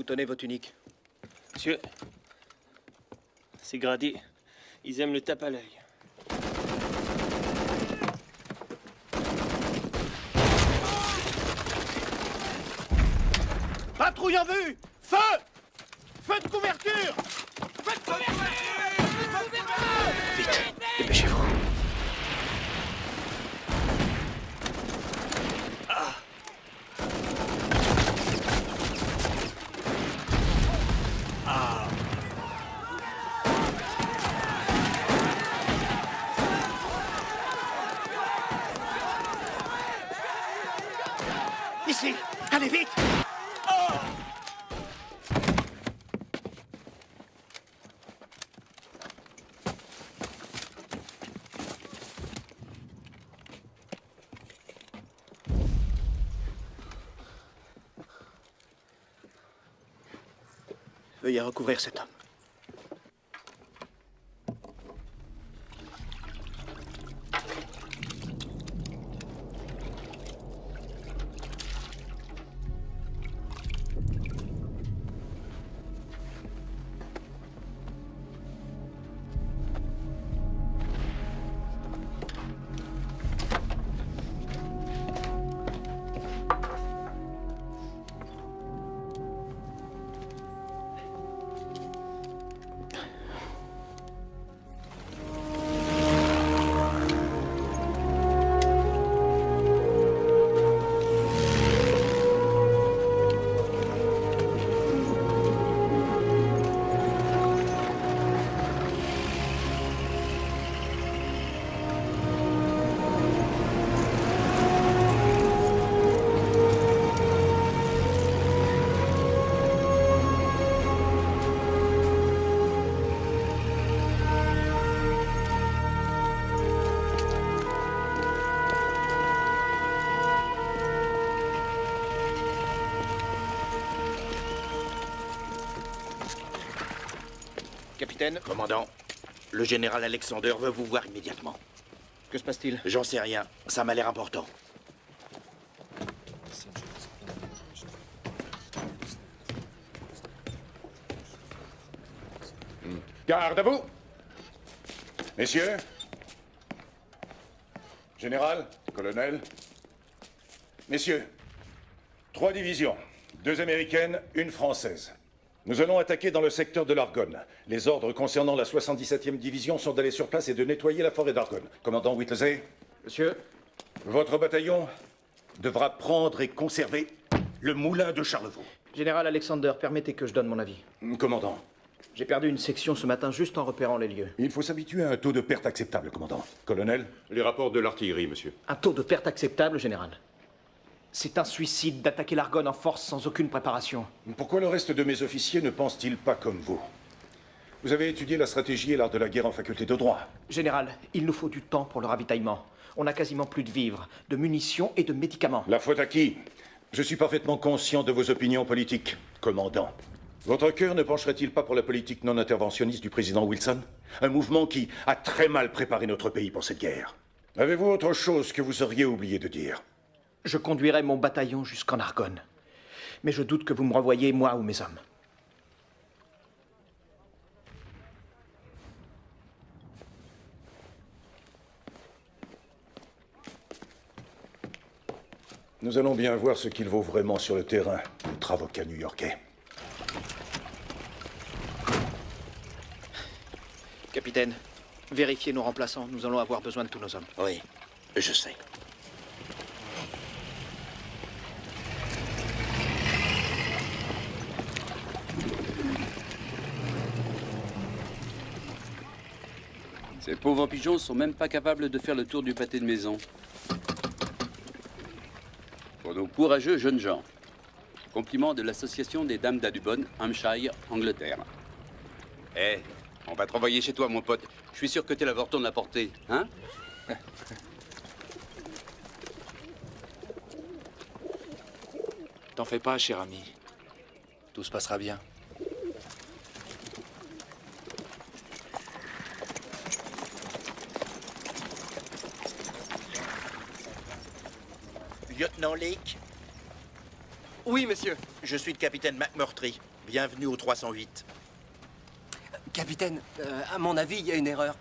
Tenez vos tuniques. Monsieur, c'est gradé. Ils aiment le tape à l'œil. Patrouille en vue! Feu! Feu de couverture! Feu de couverture! Vite, dépêchez-vous. Ici! Allez vite! Veuillez recouvrir cet homme. Capitaine, Commandant, le général Alexander veut vous voir immédiatement. que se passe-t-il? J'en sais rien, ça m'a l'air important. Garde à vous! Messieurs, général, colonel, messieurs, 3 divisions, 2 américaines, 1 française. Nous allons attaquer dans le secteur de l'Argonne. Les ordres concernant la 77e division sont d'aller sur place et de nettoyer la forêt d'Argonne. Commandant Whittlesey, Monsieur, votre bataillon devra prendre et conserver le moulin de Charlevaux. Général Alexander, permettez que je donne mon avis. Commandant, J'ai perdu une section ce matin juste en repérant les lieux. il faut s'habituer à un taux de perte acceptable, commandant. Colonel, Les rapports de l'artillerie, monsieur. Un taux de perte acceptable, général. C'est un suicide d'attaquer l'Argonne en force sans aucune préparation. pourquoi le reste de mes officiers ne pensent-ils pas comme vous? Vous avez étudié la stratégie et l'art de la guerre en faculté de droit. Général, il nous faut du temps pour le ravitaillement. On n'a quasiment plus de vivres, de munitions et de médicaments. La faute à qui? Je suis parfaitement conscient de vos opinions politiques, commandant. Votre cœur ne pencherait-il pas pour la politique non interventionniste du président Wilson? Un mouvement qui a très mal préparé notre pays pour cette guerre. Avez-vous autre chose que vous auriez oublié de dire? Je conduirai mon bataillon jusqu'en Argonne. Mais je doute que vous me renvoyiez, moi ou mes hommes. Nous allons bien voir ce qu'il vaut vraiment sur le terrain, notre avocat new-yorkais. Capitaine, vérifiez nos remplaçants. Nous allons avoir besoin de tous nos hommes. Oui, je sais. Ces pauvres pigeons sont même pas capables de faire le tour du pâté de maison. Pour nos courageux jeunes gens. Compliment de l'association des dames d'Adubon, Hampshire, Angleterre. Eh, on va te renvoyer chez toi, mon pote. Je suis sûr que t'es l'avorton de la portée, hein? T'en fais pas, cher ami. Tout se passera bien. Lieutenant Lake, Oui, monsieur. je suis le capitaine McMurtry. Bienvenue au 308. Capitaine, à mon avis, il y a une erreur.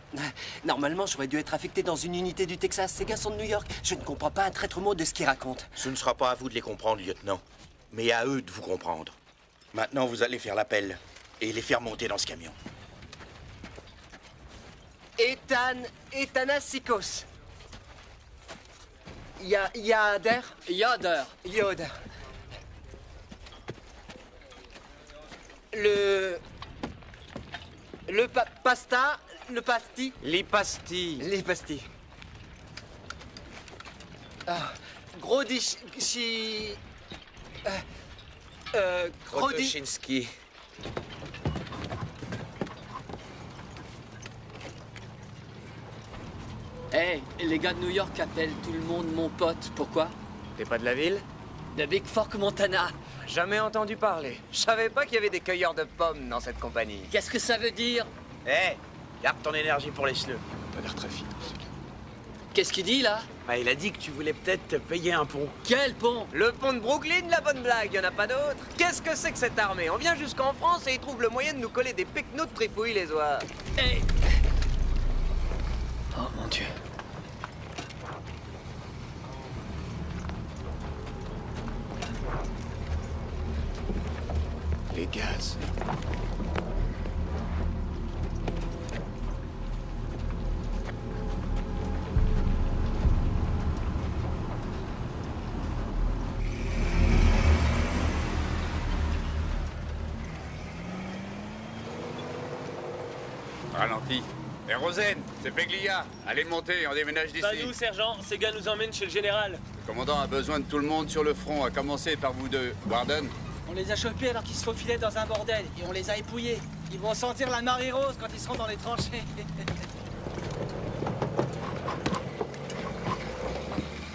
Normalement, j'aurais dû être affecté dans une unité du Texas. Ces gars sont de New York. Je ne comprends pas un traître mot de ce qu'ils racontent. Ce ne sera pas à vous de les comprendre, lieutenant, mais à eux de vous comprendre. Maintenant, vous allez faire l'appel et les faire monter dans ce camion. Ethanassikos. Yader. Yoder. Pasta. Le pasti. Les pastilles. Les pastilles. Grodish... Krotoshinski. Hey, les gars de New York appellent tout le monde mon pote. Pourquoi? T'es pas de la ville? De Big Fork, Montana. Jamais entendu parler. Je savais pas qu'il y avait des cueilleurs de pommes dans cette compagnie. Qu'est-ce que ça veut dire? Garde ton énergie pour les sleux. Pas l'air très fin. Qu'est-ce qu'il dit, là? Bah, il a dit que tu voulais peut-être te payer un pont. Quel pont? Le pont de Brooklyn, la bonne blague, y en a pas d'autre. Qu'est-ce que c'est que cette armée? On vient jusqu'en France et ils trouvent le moyen de nous coller des pecnos de trifouilles les oies. Hey! Oh, mon Dieu. Les gaz. Ralenti. Et Rosen, c'est Peglia. Allez monter, on déménage d'ici. Pas nous, sergent. Ces gars nous emmènent chez le général. Le commandant a besoin de tout le monde sur le front, à commencer par vous deux. Warden. On les a chopés alors qu'ils se faufilaient dans un bordel et on les a épouillés. Ils vont sentir la marée rose quand ils seront dans les tranchées.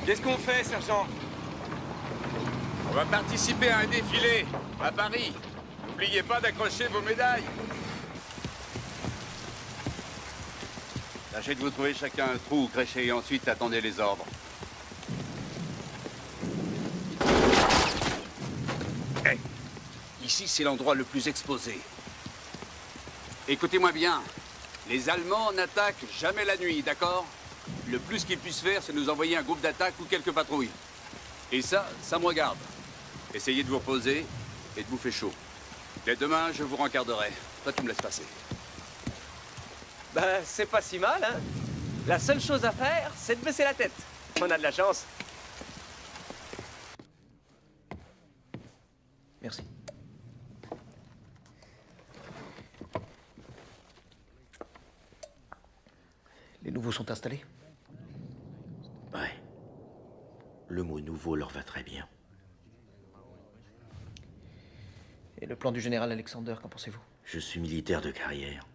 Qu'est-ce qu'on fait, sergent? On va participer à un défilé à Paris. N'oubliez pas d'accrocher vos médailles. Tâchez de vous trouver chacun un trou créché et ensuite attendez les ordres. Hey, ici c'est l'endroit le plus exposé. Écoutez-moi bien, les Allemands n'attaquent jamais la nuit, d'accord? Le plus qu'ils puissent faire, c'est nous envoyer un groupe d'attaque ou quelques patrouilles. Et ça me regarde. Essayez de vous reposer et de bouffer chaud. Dès demain, je vous rencarderai. Toi, tu me laisses passer. Bah, c'est pas si mal, hein. La seule chose à faire, c'est de baisser la tête. On a de la chance. Merci. Les nouveaux sont installés? Ouais. Le mot nouveau leur va très bien. Et le plan du général Alexander, qu'en pensez-vous? Je suis militaire de carrière.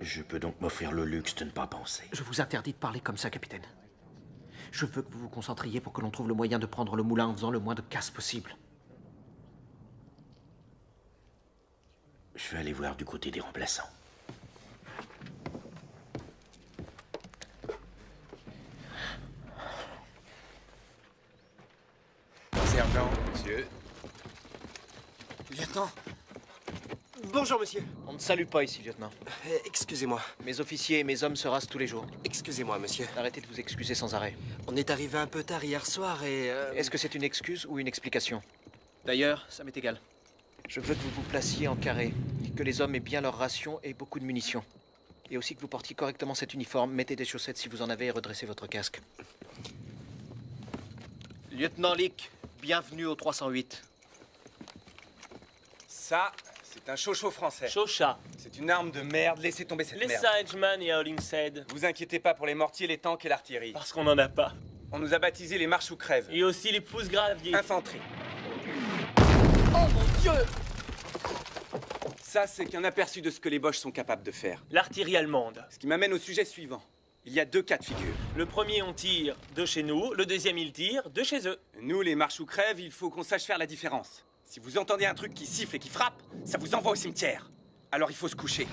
Je peux donc m'offrir le luxe de ne pas penser. Je vous interdis de parler comme ça, capitaine. Je veux que vous vous concentriez pour que l'on trouve le moyen de prendre le moulin en faisant le moins de casse possible. Je vais aller voir du côté des remplaçants. Sergent, monsieur. Lieutenant. Bonjour, monsieur. On ne salue pas ici, lieutenant. Excusez-moi. Mes officiers et mes hommes se rasent tous les jours. Excusez-moi, monsieur. Arrêtez de vous excuser sans arrêt. On est arrivé un peu tard hier soir et... Est-ce que c'est une excuse ou une explication? D'ailleurs, ça m'est égal. Je veux que vous vous placiez en carré, que les hommes aient bien leur ration et beaucoup de munitions. Et aussi que vous portiez correctement cet uniforme, mettez des chaussettes si vous en avez et redressez votre casque. Lieutenant Lick, bienvenue au 308. Ça, c'est un chocho français. Chocha. C'est une arme de merde, laissez tomber cette Les merde. Sageman et Hollingshead. Vous inquiétez pas pour les mortiers, les tanks et l'artillerie. Parce qu'on en a pas. On nous a baptisés les marches ou crèves. Et aussi les pouces graviers. Infanterie. Oh, mon Dieu! Ça, c'est qu'un aperçu de ce que les Boches sont capables de faire. L'artillerie allemande. Ce qui m'amène au sujet suivant. Il y a deux cas de figure. Le premier, on tire de chez nous. Le deuxième, il tire de chez eux. Nous, les marches ou crèves, il faut qu'on sache faire la différence. Si vous entendez un truc qui siffle et qui frappe, ça vous envoie au cimetière. Alors il faut se coucher.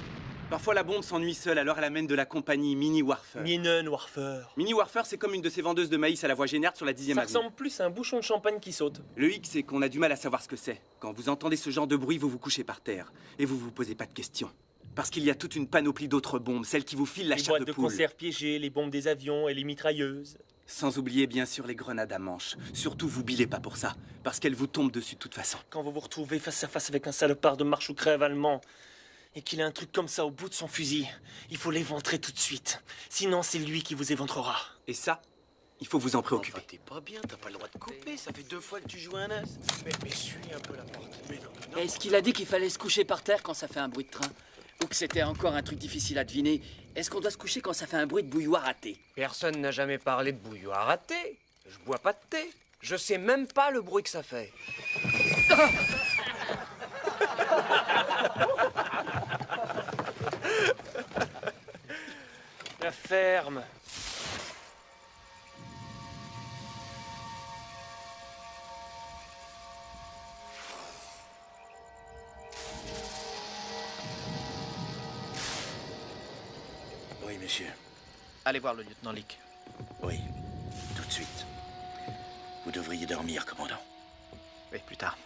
Parfois la bombe s'ennuie seule, alors elle amène de la compagnie Mini Warfer. Minen Warfer. Mini Warfer, c'est comme une de ces vendeuses de maïs à la voie Génard sur la 10e Ça avenue. ressemble plus à un bouchon de champagne qui saute. Le hic, c'est qu'on a du mal à savoir ce que c'est. Quand vous entendez ce genre de bruit, vous vous couchez par terre. Et vous vous posez pas de questions. Parce qu'il y a toute une panoplie d'autres bombes, celles qui vous filent la Les chair boîtes de poule. conserve piégées, les bombes des avions et les mitrailleuses. Sans oublier bien sûr les grenades à manche. Surtout vous bilez pas pour ça, parce qu'elles vous tombent dessus de toute façon. Quand vous vous retrouvez face à face avec un salopard de marche ou crève allemand et qu'il a un truc comme ça au bout de son fusil, il faut l'éventrer tout de suite. Sinon, c'est lui qui vous éventrera. Et ça, il faut vous en préoccuper. Enfin, t'es pas bien, t'as pas le droit de couper, ça fait 2 fois que tu joues un as. Mais suis un peu la porte. Mais non. Est-ce qu'il a dit qu'il fallait se coucher par terre quand ça fait un bruit de train? Ou que c'était encore un truc difficile à deviner? Est-ce qu'on doit se coucher quand ça fait un bruit de bouilloire à thé? Personne n'a jamais parlé de bouilloire à thé. Je bois pas de thé. Je sais même pas le bruit que ça fait. La ferme. Oui, monsieur. Allez voir le lieutenant Leake. Oui, tout de suite. Vous devriez dormir, commandant. Oui, plus tard.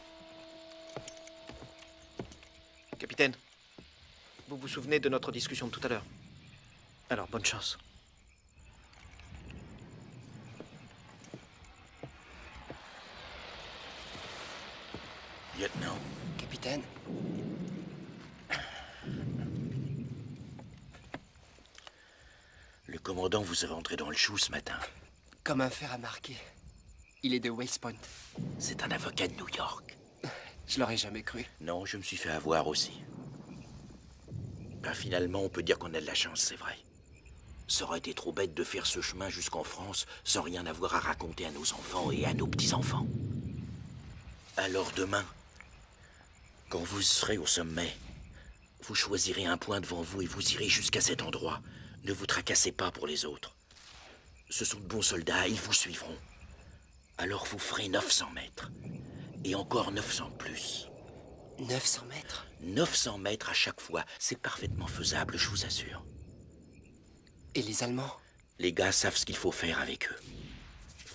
Capitaine, vous vous souvenez de notre discussion de tout à l'heure? Alors, bonne chance. Lieutenant, Capitaine, le commandant vous est rentré dans le chou ce matin. comme un fer à marquer. Il est de West Point. C'est un avocat de New York. Je l'aurais jamais cru. Non, je me suis fait avoir aussi. Ben, finalement, on peut dire qu'on a de la chance, c'est vrai. Ça aurait été trop bête de faire ce chemin jusqu'en France sans rien avoir à raconter à nos enfants et à nos petits-enfants. Alors demain, quand vous serez au sommet, vous choisirez un point devant vous et vous irez jusqu'à cet endroit. Ne vous tracassez pas pour les autres. Ce sont de bons soldats, ils vous suivront. Alors vous ferez 900 mètres. Et encore 900 de plus. 900 mètres? 900 mètres à chaque fois, c'est parfaitement faisable, je vous assure. Et les Allemands? Les gars savent ce qu'il faut faire avec eux.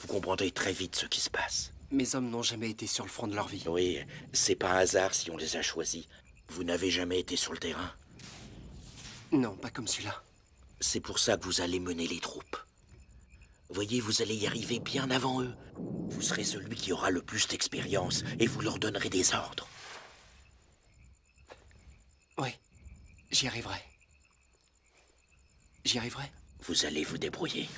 Vous comprendrez très vite ce qui se passe. Mes hommes n'ont jamais été sur le front de leur vie. Oui, c'est pas un hasard si on les a choisis. Vous n'avez jamais été sur le terrain. Non, pas comme celui-là. C'est pour ça que vous allez mener les troupes. Voyez, vous allez y arriver bien avant eux. Vous serez celui qui aura le plus d'expérience et vous leur donnerez des ordres. Oui, j'y arriverai. J'y arriverai. Vous allez vous débrouiller.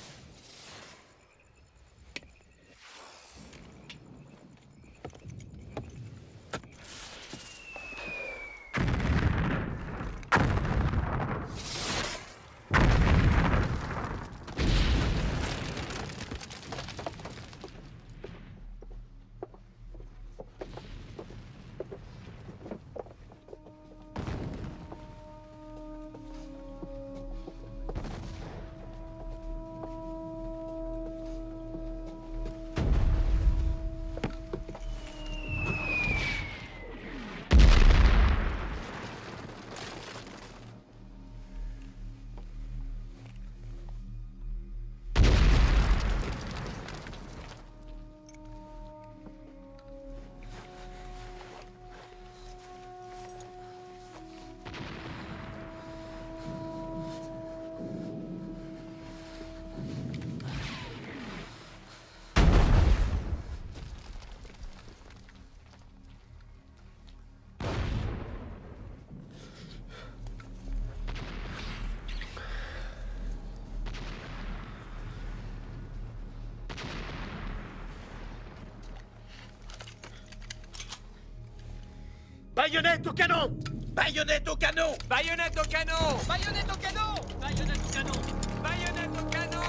Baïonnette au canon! Baïonnette au canon! Baïonnette au canon! Baïonnette au canon! Baïonnette au canon! Baïonnette au canon!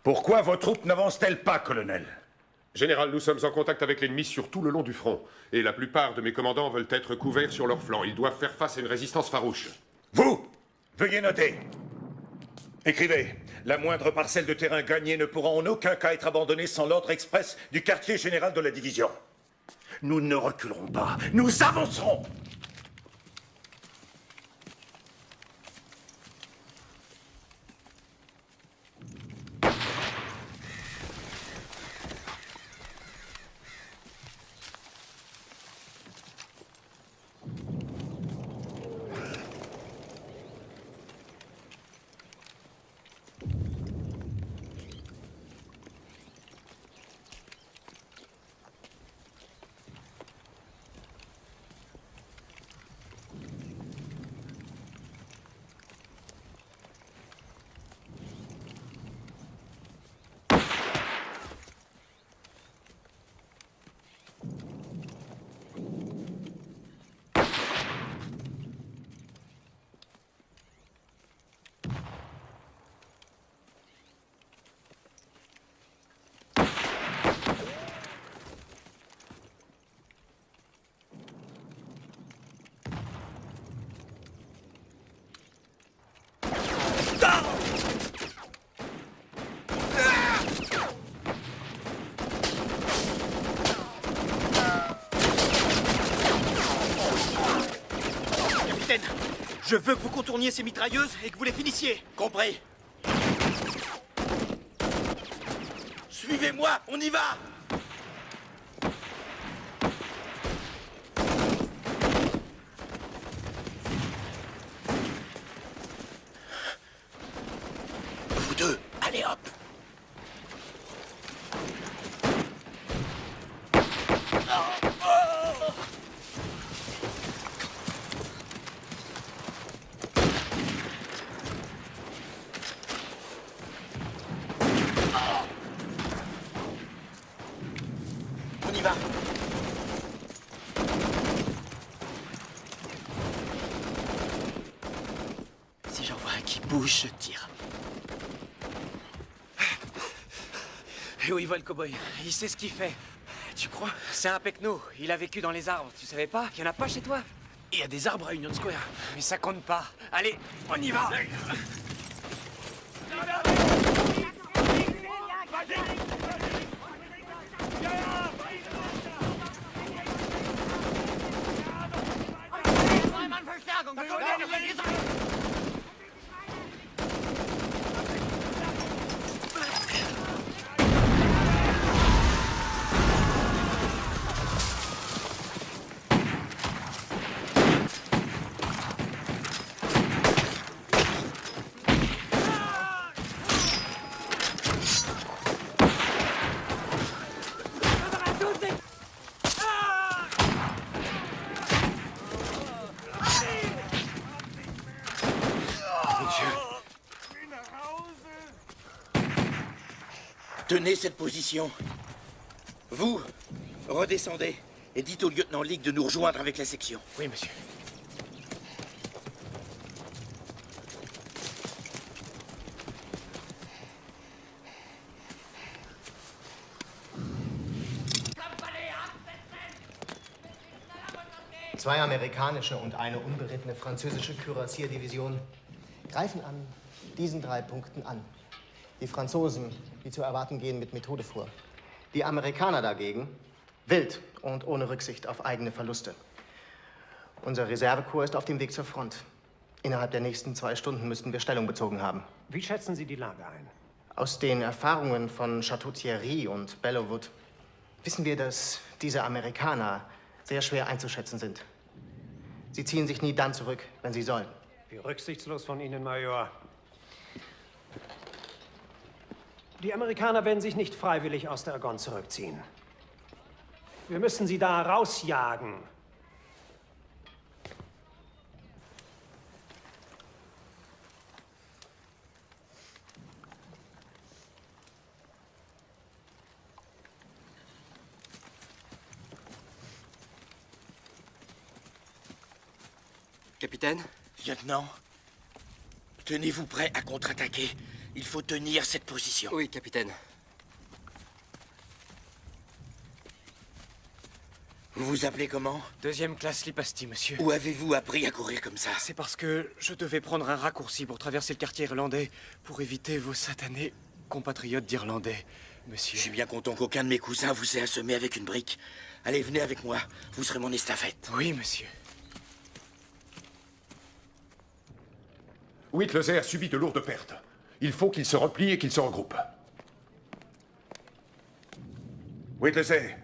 Pourquoi vos troupes n'avancent-elles pas, colonel? Général, nous sommes en contact avec l'ennemi sur tout le long du front. Et la plupart de mes commandants veulent être couverts sur leur flanc. Ils doivent faire face à une résistance farouche. Vous, veuillez noter. Écrivez. La moindre parcelle de terrain gagnée ne pourra en aucun cas être abandonnée sans l'ordre express du quartier général de la division. Nous ne reculerons pas. Nous avancerons. Je veux que vous contourniez ces mitrailleuses et que vous les finissiez. Compris. Suivez-moi, on y va! Vous deux, allez hop! On y va. Si j'en vois un qui bouge, je tire. Et où il va le cow-boy? Il sait ce qu'il fait. Tu crois? C'est un pecno. Il a vécu dans les arbres. Tu savais pas? Il y en a pas chez toi? Il y a des arbres à Union Square. Mais ça compte pas. Allez, on y va! Tenez cette position. Vous, redescendez et dites au lieutenant League de nous rejoindre avec la section. Oui, monsieur. Zwei amerikanische und eine unberittene französische Kürassierdivision greifen an diesen 3 Punkten an. Die Franzosen, wie zu erwarten, gehen mit Methode vor. Die Amerikaner dagegen wild und ohne Rücksicht auf eigene Verluste. Unser Reservekorps ist auf dem Weg zur Front. Innerhalb der nächsten 2 Stunden müssten wir Stellung bezogen haben. Wie schätzen Sie die Lage ein? Aus den Erfahrungen von Château-Thierry und Bellewood wissen wir, dass diese Amerikaner sehr schwer einzuschätzen sind. Sie ziehen sich nie dann zurück, wenn sie sollen. Wie rücksichtslos von Ihnen, Major. Die Amerikaner werden sich nicht freiwillig aus der Argonne zurückziehen. Wir müssen sie da rausjagen. Capitaine? Lieutenant, tenez-vous prêt à contre-attaquer. Il faut tenir cette position. Oui, capitaine. Vous vous appelez comment? Deuxième classe Lipasti, monsieur. Où avez-vous appris à courir comme ça? C'est parce que je devais prendre un raccourci pour traverser le quartier irlandais pour éviter vos satanés compatriotes d'Irlandais, monsieur. Je suis bien content qu'aucun de mes cousins vous ait assommé avec une brique. Allez, venez avec moi. Vous serez mon estafette. Oui, monsieur. Whittlesey a subi de lourdes pertes. Il faut qu'il se replie et qu'il se regroupe. Whittlesey,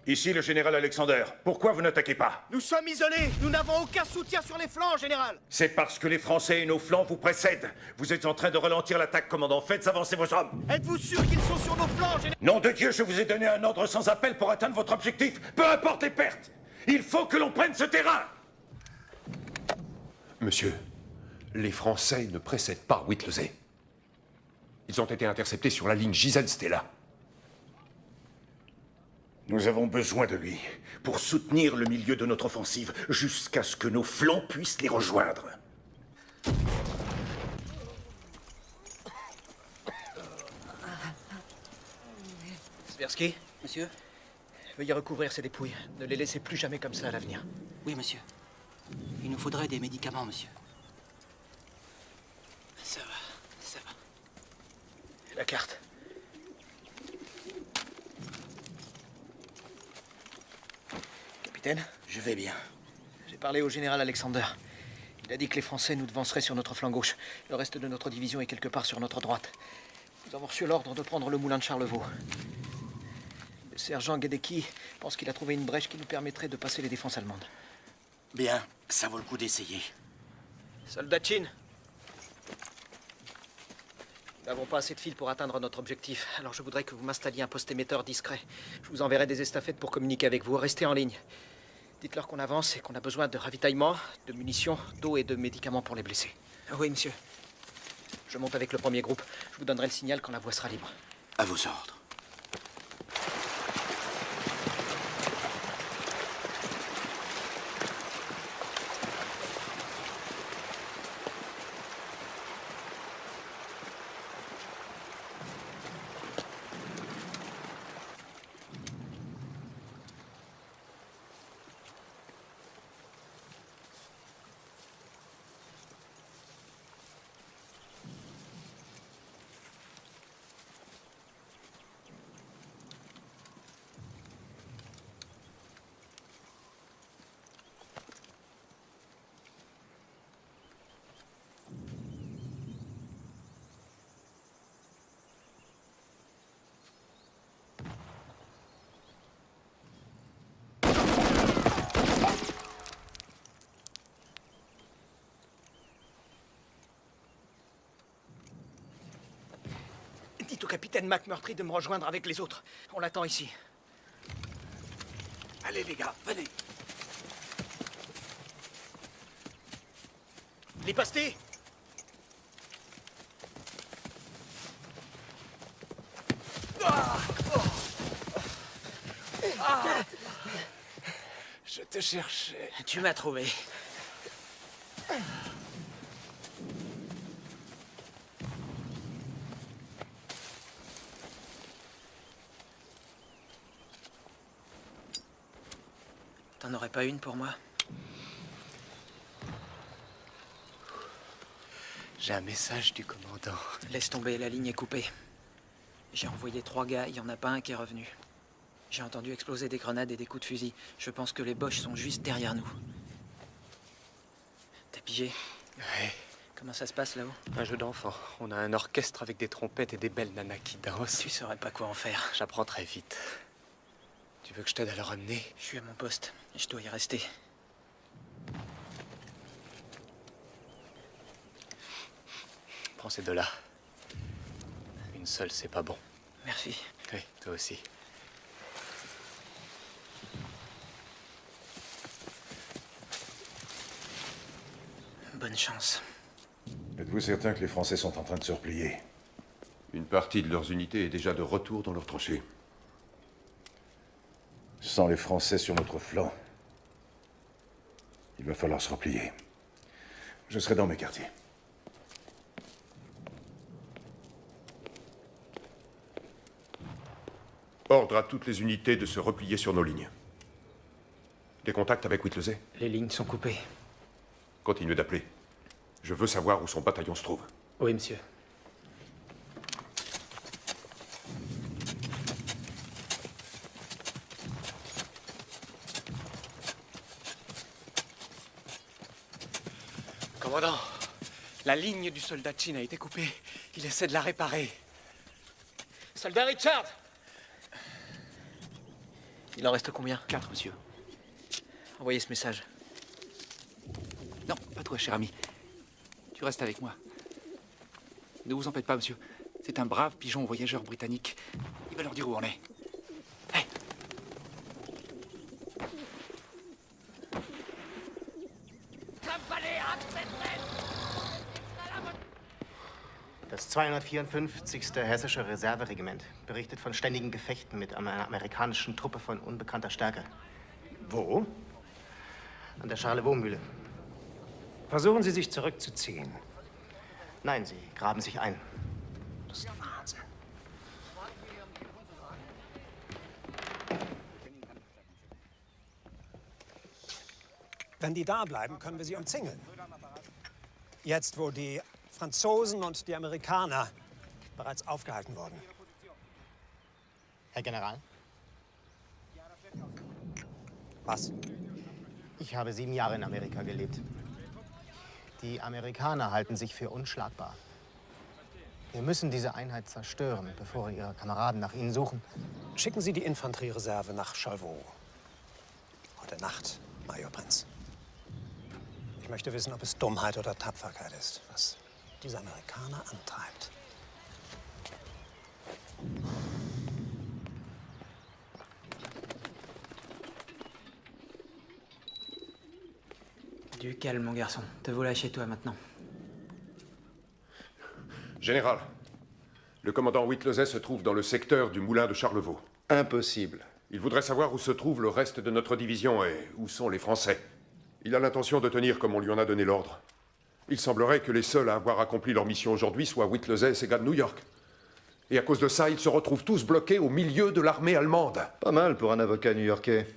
ici le général Alexander. Pourquoi vous n'attaquez pas? Nous sommes isolés. Nous n'avons aucun soutien sur les flancs, général. C'est parce que les Français et nos flancs vous précèdent. Vous êtes en train de ralentir l'attaque, commandant. Faites avancer vos hommes. Êtes-vous sûr qu'ils sont sur nos flancs, général? Nom de Dieu, je vous ai donné un ordre sans appel pour atteindre votre objectif. Peu importe les pertes. Il faut que l'on prenne ce terrain. Monsieur, les Français ne précèdent pas Whittlesey. Ils ont été interceptés sur la ligne Giselle-Stella. Nous avons besoin de lui pour soutenir le milieu de notre offensive jusqu'à ce que nos flancs puissent les rejoindre. Sversky, Monsieur? veuillez recouvrir ces dépouilles. Ne les laissez plus jamais comme ça à l'avenir. Oui, monsieur. Il nous faudrait des médicaments, monsieur. Ça va, ça va. La carte. Capitaine, Je vais bien. j'ai parlé au général Alexander. Il a dit que les Français nous devanceraient sur notre flanc gauche. Le reste de notre division est quelque part sur notre droite. Nous avons reçu l'ordre de prendre le moulin de Charlevaux. Le sergent Gedecki pense qu'il a trouvé une brèche qui nous permettrait de passer les défenses allemandes. Bien, ça vaut le coup d'essayer. Soldat Chin, nous n'avons pas assez de fil pour atteindre notre objectif. Alors je voudrais que vous m'installiez un poste émetteur discret. Je vous enverrai des estafettes pour communiquer avec vous. Restez en ligne. Dites-leur qu'on avance et qu'on a besoin de ravitaillement, de munitions, d'eau et de médicaments pour les blessés. Oui, monsieur. Je monte avec le premier groupe. Je vous donnerai le signal quand la voie sera libre. À vos ordres. Dites au capitaine McMurtry de me rejoindre avec les autres. On l'attend ici. Allez les gars, venez. Les pastés! Je te cherchais. Tu m'as trouvé. T'en aurais pas une pour moi? J'ai un message du commandant. Laisse tomber, la ligne est coupée. J'ai envoyé 3 gars, il n'y en a pas un qui est revenu. J'ai entendu exploser des grenades et des coups de fusil. Je pense que les Boches sont juste derrière nous. T'as pigé? Ouais. Comment ça se passe là-haut? Un jeu d'enfant. On a un orchestre avec des trompettes et des belles nanas qui dansent. Tu saurais pas quoi en faire. J'apprends très vite. Tu veux que je t'aide à le ramener? Je suis à mon poste et je dois y rester. Prends ces deux-là. Une seule, c'est pas bon. Merci. Oui, toi aussi. Bonne chance. Êtes-vous certain que les Français sont en train de se replier? Une partie de leurs unités est déjà de retour dans leurs tranchées. Sans les Français sur notre flanc, il va falloir se replier. Je serai dans mes quartiers. Ordre à toutes les unités de se replier sur nos lignes. Des contacts avec Whittlesey? Les lignes sont coupées. Continuez d'appeler. Je veux savoir où son bataillon se trouve. Oui, monsieur. Commandant, la ligne du soldat Chin a été coupée. Il essaie de la réparer. Soldat Richard! Il en reste combien? 4, monsieur. Envoyez ce message. Non, pas toi, cher ami. Tu restes avec moi. Ne vous en faites pas, monsieur. C'est un brave pigeon voyageur britannique. Il va leur dire où on est. Hey. Das 254. Hessische Reserveregiment berichtet von ständigen Gefechten mit einer amerikanischen Truppe von unbekannter Stärke. Wo? An der Charlevaux-Mühle. Versuchen Sie, sich zurückzuziehen. Nein, sie graben sich ein. Das ist Wahnsinn. Wenn die da bleiben, können wir sie umzingeln. Jetzt, wo die Franzosen und die Amerikaner bereits aufgehalten wurden. Herr General? Was? Ich habe 7 Jahre in Amerika gelebt. Die Amerikaner halten sich für unschlagbar. Wir müssen diese Einheit zerstören, bevor ihre Kameraden nach ihnen suchen. Schicken Sie die Infanteriereserve nach Charlevaux. Heute Nacht, Major Prinz. Ich möchte wissen, ob es Dummheit oder Tapferkeit ist, was diese Amerikaner antreibt. Du calme, mon garçon. Te voilà chez toi maintenant. Général, le commandant Whittlesey se trouve dans le secteur du moulin de Charlevaux. Impossible. Il voudrait savoir où se trouve le reste de notre division et où sont les Français. Il a l'intention de tenir comme on lui en a donné l'ordre. Il semblerait que les seuls à avoir accompli leur mission aujourd'hui soient Whittlesey et ses gars de New York. Et à cause de ça, ils se retrouvent tous bloqués au milieu de l'armée allemande. Pas mal pour un avocat new-yorkais.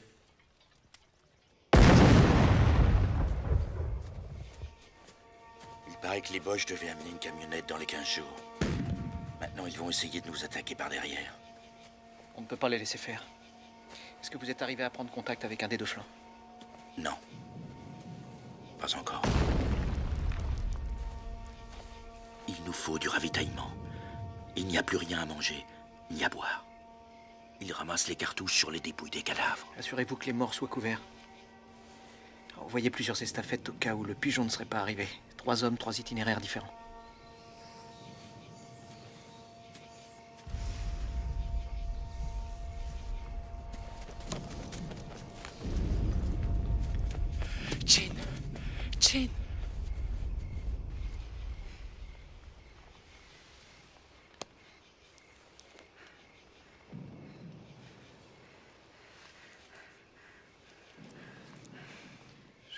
Il paraît que les Boches devaient amener une camionnette dans les 15 jours. Maintenant, ils vont essayer de nous attaquer par derrière. On ne peut pas les laisser faire. Est-ce que vous êtes arrivé à prendre contact avec un des 2 flancs? Non. Pas encore. Il nous faut du ravitaillement. Il n'y a plus rien à manger, ni à boire. Ils ramassent les cartouches sur les dépouilles des cadavres. Assurez-vous que les morts soient couverts. Envoyez plusieurs estafettes au cas où le pigeon ne serait pas arrivé. 3 hommes, 3 itinéraires différents. Chin! Chin!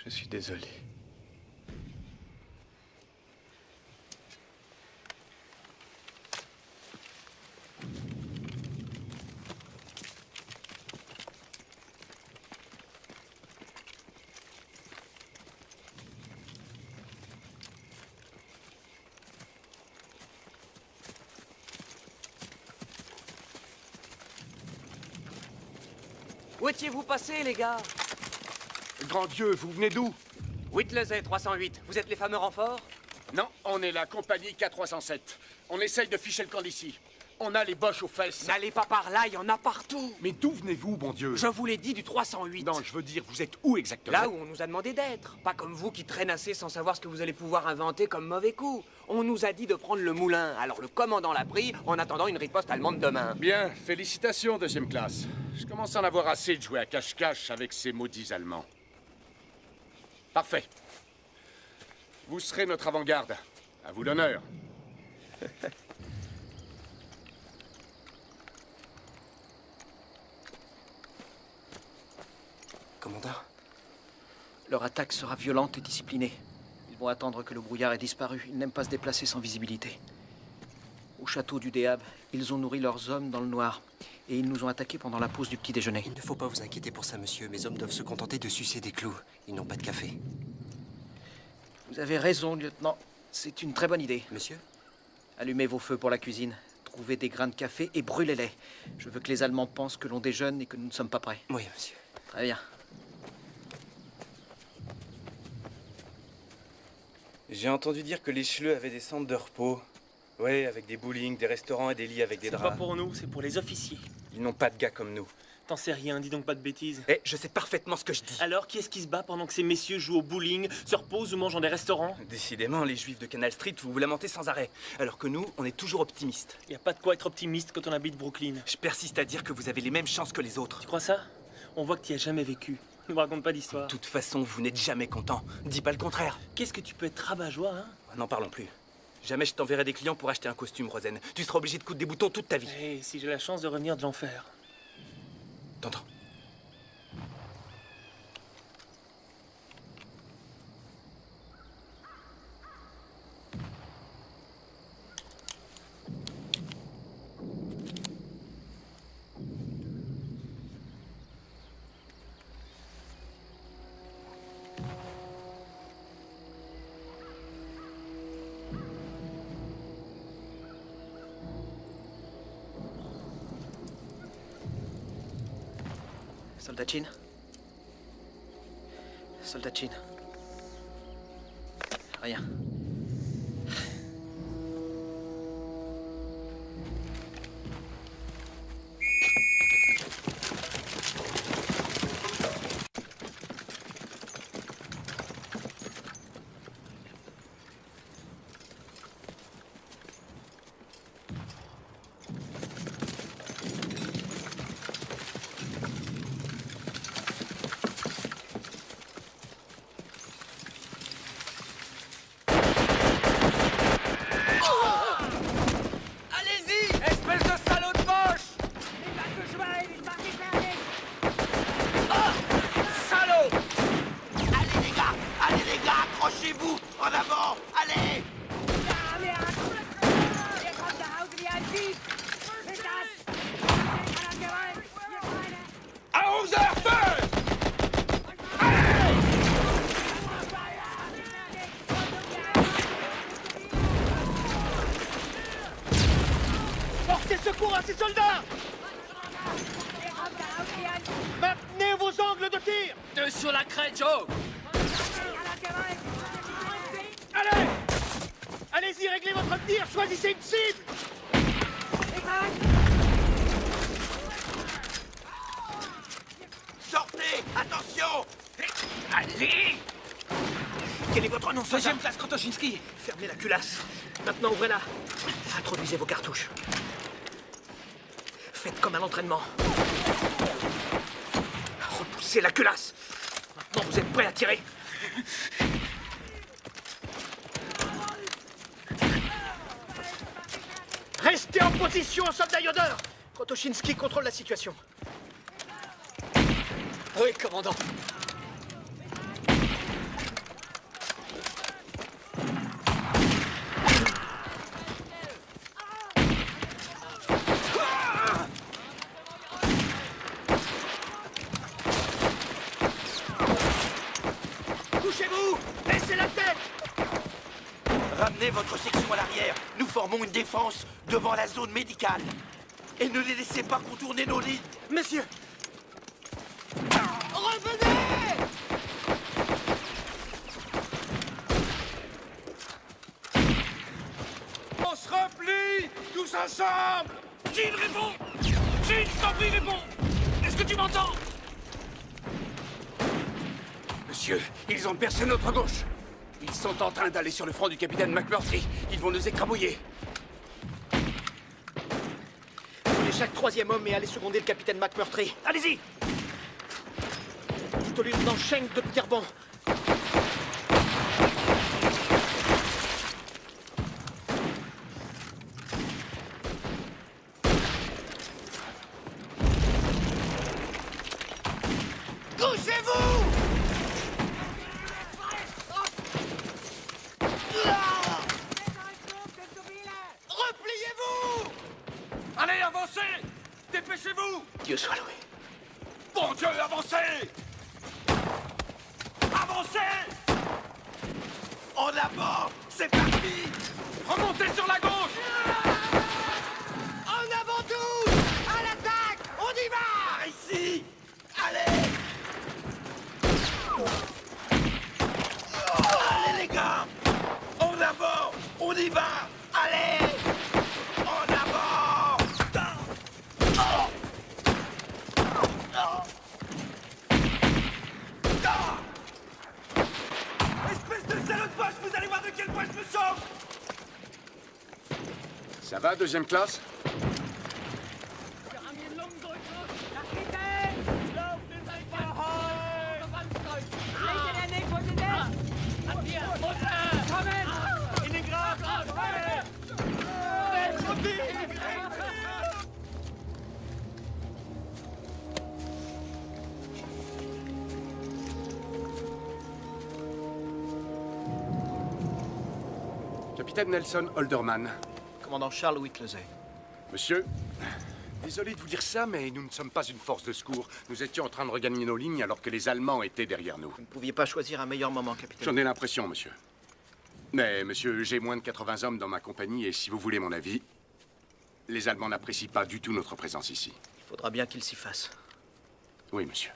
Je suis désolé. Où étiez-vous passés, les gars? Grand Dieu, vous venez d'où? Whittlesey 308, vous êtes les fameux renforts? Non, on est la compagnie K307. On essaye de ficher le camp d'ici. On a les Boches aux fesses. N'allez pas par là, il y en a partout. Mais d'où venez-vous, bon Dieu? Je vous l'ai dit, du 308. Non, je veux dire, vous êtes où exactement? Là où on nous a demandé d'être. Pas comme vous qui traînassez sans savoir ce que vous allez pouvoir inventer comme mauvais coup. On nous a dit de prendre le moulin, alors le commandant l'a pris en attendant une riposte allemande demain. Bien, félicitations, 2e classe. Je commence à en avoir assez de jouer à cache-cache avec ces maudits Allemands. Parfait. Vous serez notre avant-garde. À vous l'honneur. Commandant, leur attaque sera violente et disciplinée. Ils vont attendre que le brouillard ait disparu. Ils n'aiment pas se déplacer sans visibilité. Au château du Déab, ils ont nourri leurs hommes dans le noir. Et ils nous ont attaqués pendant la pause du petit déjeuner. Il ne faut pas vous inquiéter pour ça, monsieur. Mes hommes doivent se contenter de sucer des clous. Ils n'ont pas de café. Vous avez raison, lieutenant. C'est une très bonne idée. Monsieur? Allumez vos feux pour la cuisine. Trouvez des grains de café et brûlez-les. Je veux que les Allemands pensent que l'on déjeune et que nous ne sommes pas prêts. Oui, monsieur. Très bien. J'ai entendu dire que les Schleux avaient des centres de repos. Ouais, avec des bowling, des restaurants et des lits avec des draps. C'est pas pour nous, c'est pour les officiers. Ils n'ont pas de gars comme nous. T'en sais rien, dis donc pas de bêtises. Eh, je sais parfaitement ce que je dis. Alors, qui est-ce qui se bat pendant que ces messieurs jouent au bowling, se reposent ou mangent dans des restaurants? Décidément, les juifs de Canal Street, vous vous lamentez sans arrêt. Alors que nous, on est toujours optimistes. Y a pas de quoi être optimiste quand on habite Brooklyn. Je persiste à dire que vous avez les mêmes chances que les autres. Tu crois ça? On voit que tu as jamais vécu. Ne me raconte pas d'histoire. De toute façon, vous n'êtes jamais content. Dis pas le contraire. Qu'est-ce que tu peux être rabat-joie, hein? N'en parlons plus. Jamais je t'enverrai des clients pour acheter un costume, Rosen. Tu seras obligé de coudre des boutons toute ta vie. Et si j'ai la chance de revenir de l'enfer. T'entends? Soldatine. Soldatine. Rien. Accrochez-vous! En avant! Allez! À 11h, feu! Portez secours à ces soldats! Maintenez vos angles de tir! Deux sur la crête, Joe! Allez! Allez-y, réglez votre tir! Choisissez une cible! Sortez! Attention! Allez! Quel est votre nom, soldat? 2e classe Krotoshinski. Fermez la culasse. Maintenant, ouvrez-la. Introduisez vos cartouches. Faites comme à l'entraînement. Repoussez la culasse. Maintenant, vous êtes prêts à tirer. Restez en position, soldat Yoder. Krotoshinski contrôle la situation. Oui, commandant. Couchez-vous! Laissez la tête! Ramenez votre section à l'arrière. Nous formons une défense devant la zone médicale. Et ne les laissez pas contourner nos lignes. Messieurs! Revenez! On se replie! Tous ensemble! Jean, réponds! Jean, je t'en prie, réponds! Est-ce que tu m'entends? Monsieur, ils ont percé notre gauche. Ils sont en train d'aller sur le front du capitaine McMurtry. Ils vont nous écrabouiller. Prenez chaque 3e homme et allez seconder le capitaine McMurtry. Allez-y! Dites au lieutenant Schenk de tenir bon. Couchez-vous! Repliez-vous! Dieu soit loué. Bon Dieu, avancez! Avancez! En avant! C'est parti! Remontez sur la gauche! En avant tous! À l'attaque! On y va! Par ici! Allez! Allez les gars! En avant! On y va! Allez! En avant! Espèce de salaud de poche, vous allez voir de quel point je me chauffe! Ça va, deuxième classe? Capitaine Nelson Holderman. Commandant Charles Whittlesey. Monsieur, désolé de vous dire ça, mais nous ne sommes pas une force de secours. Nous étions en train de regagner nos lignes alors que les Allemands étaient derrière nous. Vous ne pouviez pas choisir un meilleur moment, capitaine. J'en ai l'impression, monsieur. Mais, monsieur, j'ai moins de 80 hommes dans ma compagnie et si vous voulez mon avis, les Allemands n'apprécient pas du tout notre présence ici. Il faudra bien qu'ils s'y fassent. Oui, monsieur.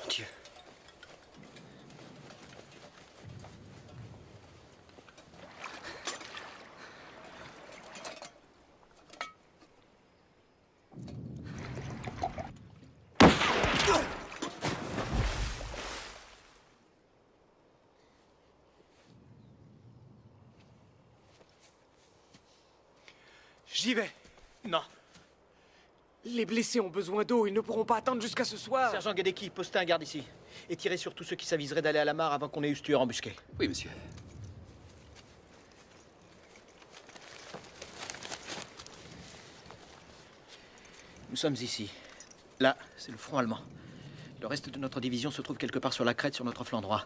Mon Dieu. J'y vais. Non. Les blessés ont besoin d'eau, ils ne pourront pas attendre jusqu'à ce soir. Sergent Gedeki, postez un garde ici. Et tirez sur tous ceux qui s'aviseraient d'aller à la mare avant qu'on ait eu ce tueur embusqué. Oui, monsieur. Nous sommes ici. Là, c'est le front allemand. Le reste de notre division se trouve quelque part sur la crête sur notre flanc droit.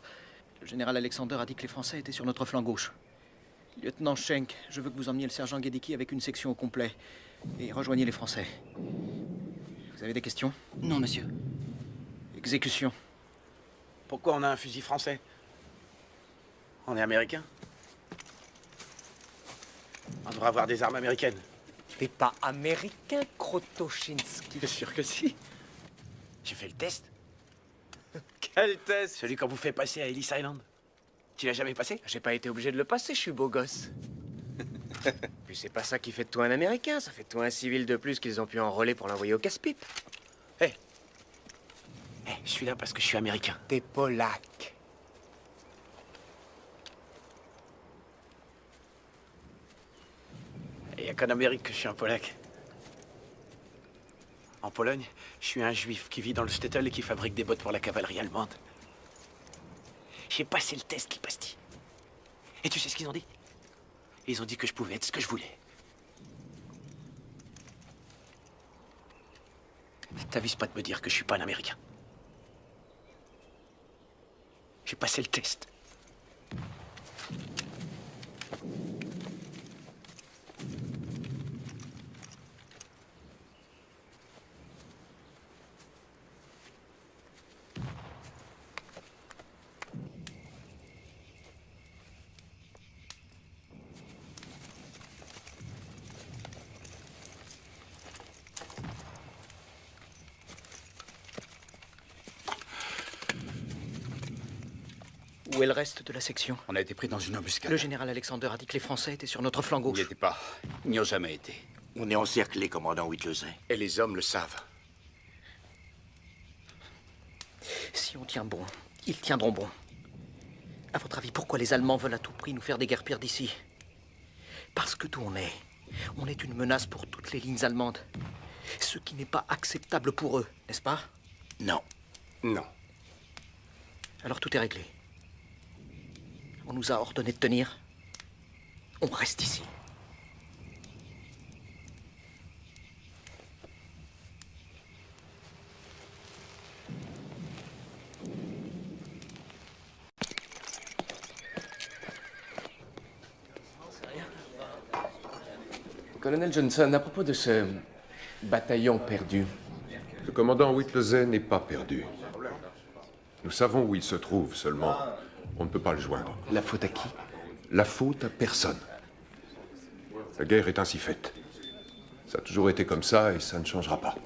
Le général Alexander a dit que les Français étaient sur notre flanc gauche. Lieutenant Schenk, je veux que vous emmeniez le sergent Gedeki avec une section au complet. Et rejoignez les Français. Vous avez des questions? Non, monsieur. Exécution. Pourquoi on a un fusil français? On est américain. On devrait avoir des armes américaines. T'es pas américain, Krotoshinsky. Bien sûr que si. J'ai fait le test. Quel test? Celui qu'on vous fait passer à Ellis Island. Tu l'as jamais passé? J'ai pas été obligé de le passer, je suis beau gosse. Puis c'est pas ça qui fait de toi un américain, ça fait de toi un civil de plus qu'ils ont pu enrôler pour l'envoyer au casse-pipe. Hé, je suis là parce que je suis américain. T'es polac. Il n'y a qu'en Amérique que je suis un polac. En Pologne, je suis un juif qui vit dans le shtetl et qui fabrique des bottes pour la cavalerie allemande. J'ai passé le test, les pastilles. Et tu sais ce qu'ils ont dit? Ils ont dit que je pouvais être ce que je voulais. T'avises pas de me dire que je suis pas un Américain. J'ai passé le test. Où est le reste de la section? On a été pris dans une embuscade. Le général Alexander a dit que les Français étaient sur notre flanc Ils gauche. n'y étaient pas. Ils n'y ont jamais été. On est encerclé, commandant Whittlesey. Et les hommes le savent. Si on tient bon, ils tiendront bon. À votre avis, pourquoi les Allemands veulent à tout prix nous faire déguerpir d'ici? Parce que d'où on est une menace pour toutes les lignes allemandes. Ce qui n'est pas acceptable pour eux, n'est-ce pas? Non. Non. Alors tout est réglé. On nous a ordonné de tenir. On reste ici. Colonel Johnson, à propos de ce bataillon perdu. Le commandant Whittlesey n'est pas perdu. Nous savons où il se trouve, seulement on ne peut pas le joindre. La faute à qui? La faute à personne. La guerre est ainsi faite. Ça a toujours été comme ça et ça ne changera pas.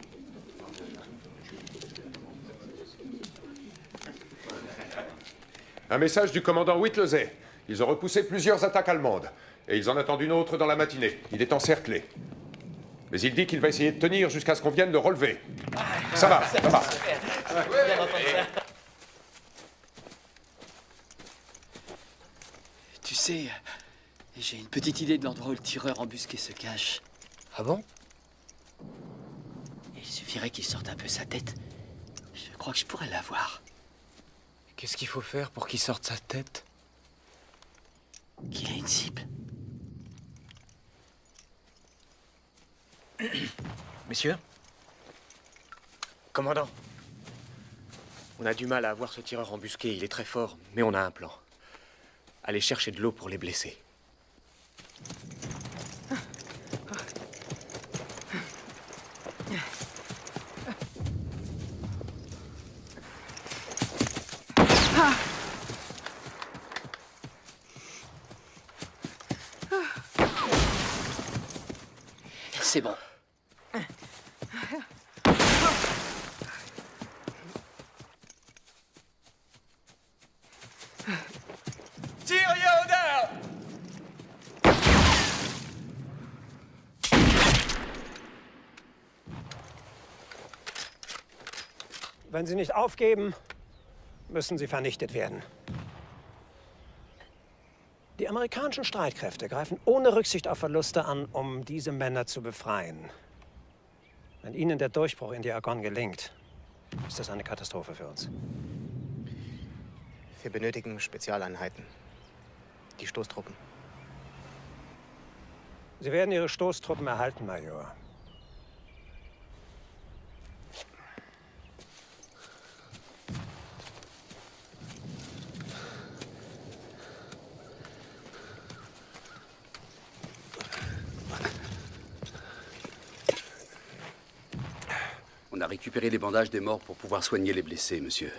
Un message du commandant Whittlesey. Ils ont repoussé plusieurs attaques allemandes. Et ils en attendent une autre dans la matinée. Il est encerclé. Mais il dit qu'il va essayer de tenir jusqu'à ce qu'on vienne le relever. Ça va, ça va. Tu sais, j'ai une petite idée de l'endroit où le tireur embusqué se cache. Ah bon? Il suffirait qu'il sorte un peu sa tête. Je crois que je pourrais l'avoir. Qu'est-ce qu'il faut faire pour qu'il sorte sa tête? Qu'il ait une cible. Messieurs? Commandant. On a du mal à avoir ce tireur embusqué, il est très fort, mais on a un plan. Allez chercher de l'eau pour les blessés. C'est bon. Wenn Sie nicht aufgeben, müssen Sie vernichtet werden. Die amerikanischen Streitkräfte greifen ohne Rücksicht auf Verluste an, um diese Männer zu befreien. Wenn Ihnen der Durchbruch in die Argonne gelingt, ist das eine Katastrophe für uns. Wir benötigen Spezialeinheiten. Die Stoßtruppen. Sie werden Ihre Stoßtruppen erhalten, Major. On a récupéré les bandages des morts pour pouvoir soigner les blessés, monsieur.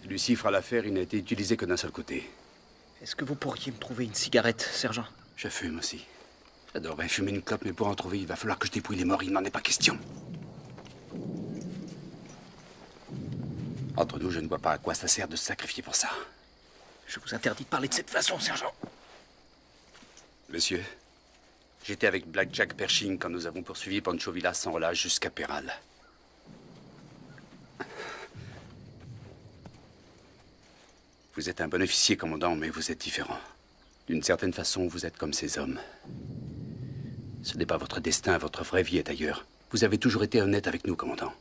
Celui-ci fera l'affaire, il n'a été utilisé que d'un seul côté. Est-ce que vous pourriez me trouver une cigarette, sergent? Je fume aussi. J'adorerais fumer une clope, mais pour en trouver, il va falloir que je dépouille les morts, il n'en est pas question. Entre nous, je ne vois pas à quoi ça sert de se sacrifier pour ça. Je vous interdis de parler de cette façon, sergent. Monsieur, j'étais avec Black Jack Pershing quand nous avons poursuivi Pancho Villa sans relâche jusqu'à Peral. Vous êtes un bon officier, commandant, mais vous êtes différent. D'une certaine façon, vous êtes comme ces hommes. Ce n'est pas votre destin, votre vraie vie est ailleurs. Vous avez toujours été honnête avec nous, commandant.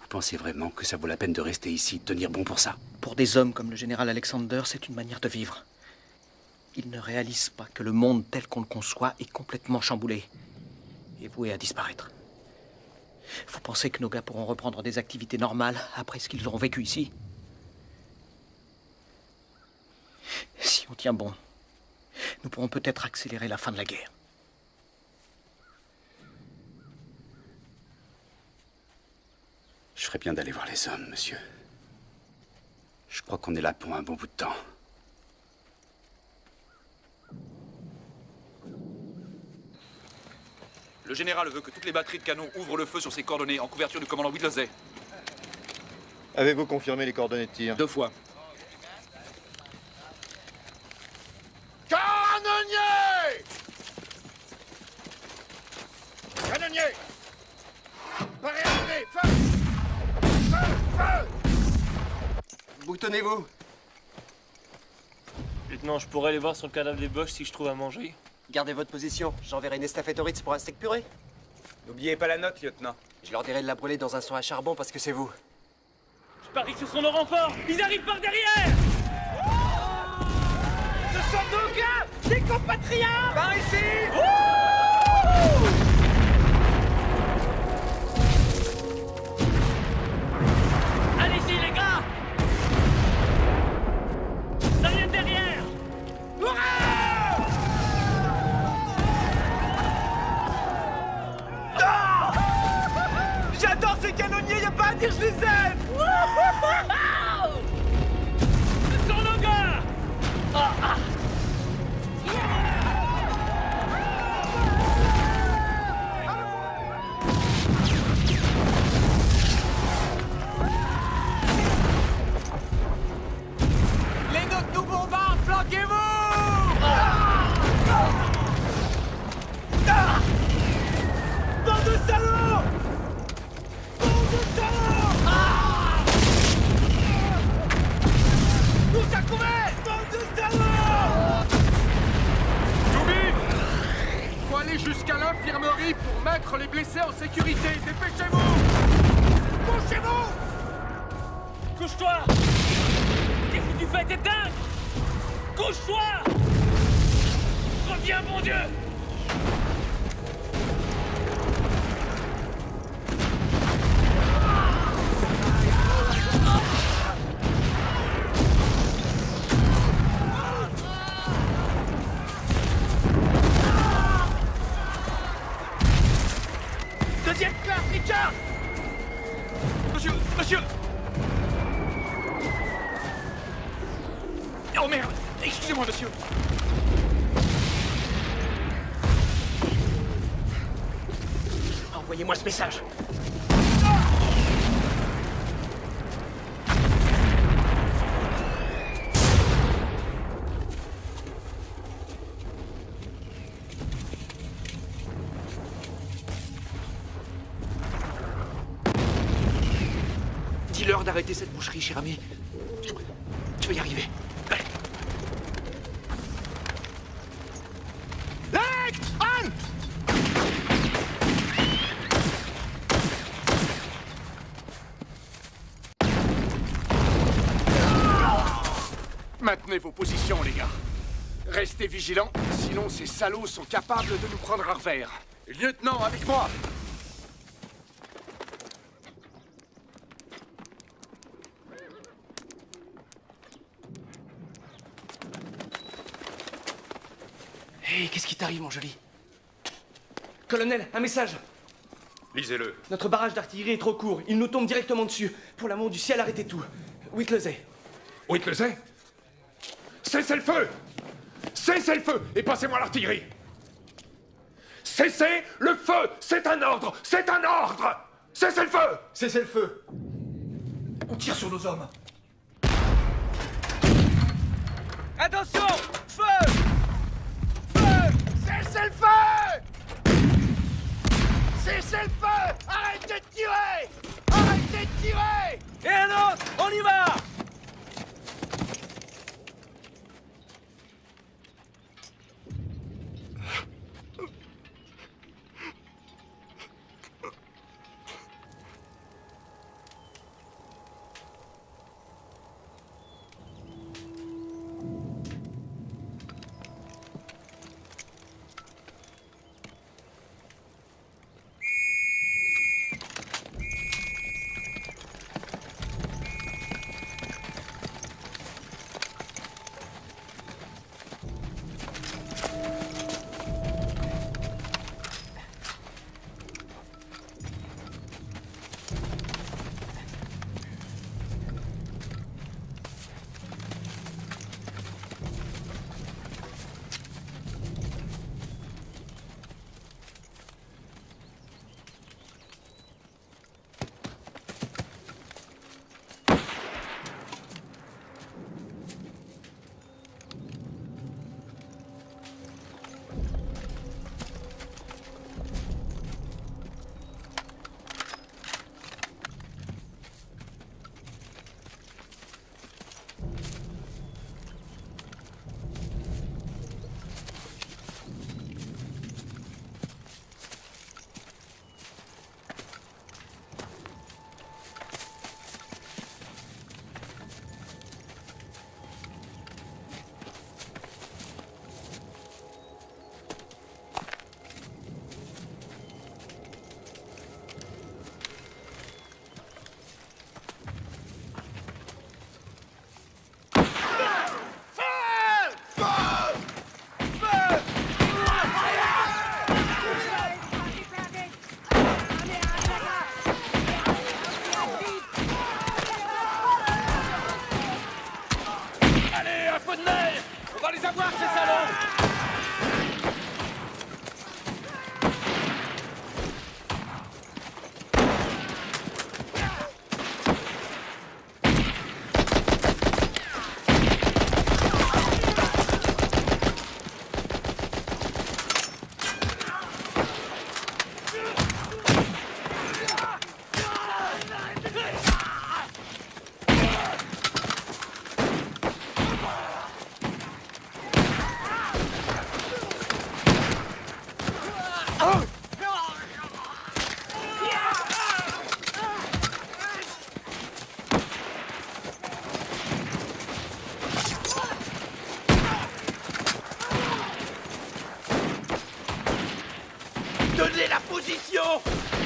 Vous pensez vraiment que ça vaut la peine de rester ici, de tenir bon pour ça? Pour des hommes comme le général Alexander, c'est une manière de vivre. Ils ne réalisent pas que le monde tel qu'on le conçoit est complètement chamboulé et voué à disparaître. Vous pensez que nos gars pourront reprendre des activités normales après ce qu'ils auront vécu ici? Si on tient bon, nous pourrons peut-être accélérer la fin de la guerre. Je ferais bien d'aller voir les hommes, monsieur. Je crois qu'on est là pour un bon bout de temps. Le général veut que toutes les batteries de canons ouvrent le feu sur ses coordonnées en couverture du commandant Whittlesey. Avez-vous confirmé les coordonnées de tir? 2 fois. Canonnier! Canonnier! Parez à l'armée! Feu! Feu! Feu! Boutonnez-vous. Lieutenant, je pourrais aller voir sur le cadavre des Boches si je trouve à manger. Gardez votre position. J'enverrai une estafette au Ritz pour un steak puré. N'oubliez pas la note, lieutenant. Je leur dirai de la brûler dans un seau à charbon parce que c'est vous. Je parie que ce sont nos renforts. Ils arrivent par derrière. Ce sont nos gars, des compatriotes. Par ici. Allez-y, les gars. Ça vient de derrière. Hurrah! l'infirmerie pour mettre les blessés en sécurité. Dépêchez-vous! Couchez-vous! Couche-toi! Qu'est-ce que tu fais? T'es dingue! Couche-toi! Reviens, mon Dieu! Deuxième classe, Richard! Monsieur! Oh merde! Excusez-moi, monsieur! Envoyez-moi ce message! Dis-leur d'arrêter cette boucherie, cher ami. Tu vas y arriver. Allez. Licht an! Maintenez vos positions, les gars. Restez vigilants, sinon ces salauds sont capables de nous prendre à revers. Lieutenant, avec moi! Hé, qu'est-ce qui t'arrive, mon joli? Colonel, un message. Lisez-le. Notre barrage d'artillerie est trop court. Il nous tombe directement dessus. Pour l'amour du ciel, arrêtez tout. Whittlesey. Whittlesey? Cessez le feu! Cessez le feu et passez-moi l'artillerie! Cessez le feu! C'est un ordre! C'est un ordre! Cessez le feu! Cessez le feu. On tire sur nos hommes. Attention! Feu! Feu! Cessez le feu! Cessez le feu! Arrêtez de tirer! Arrêtez de tirer! Et un autre! On y va!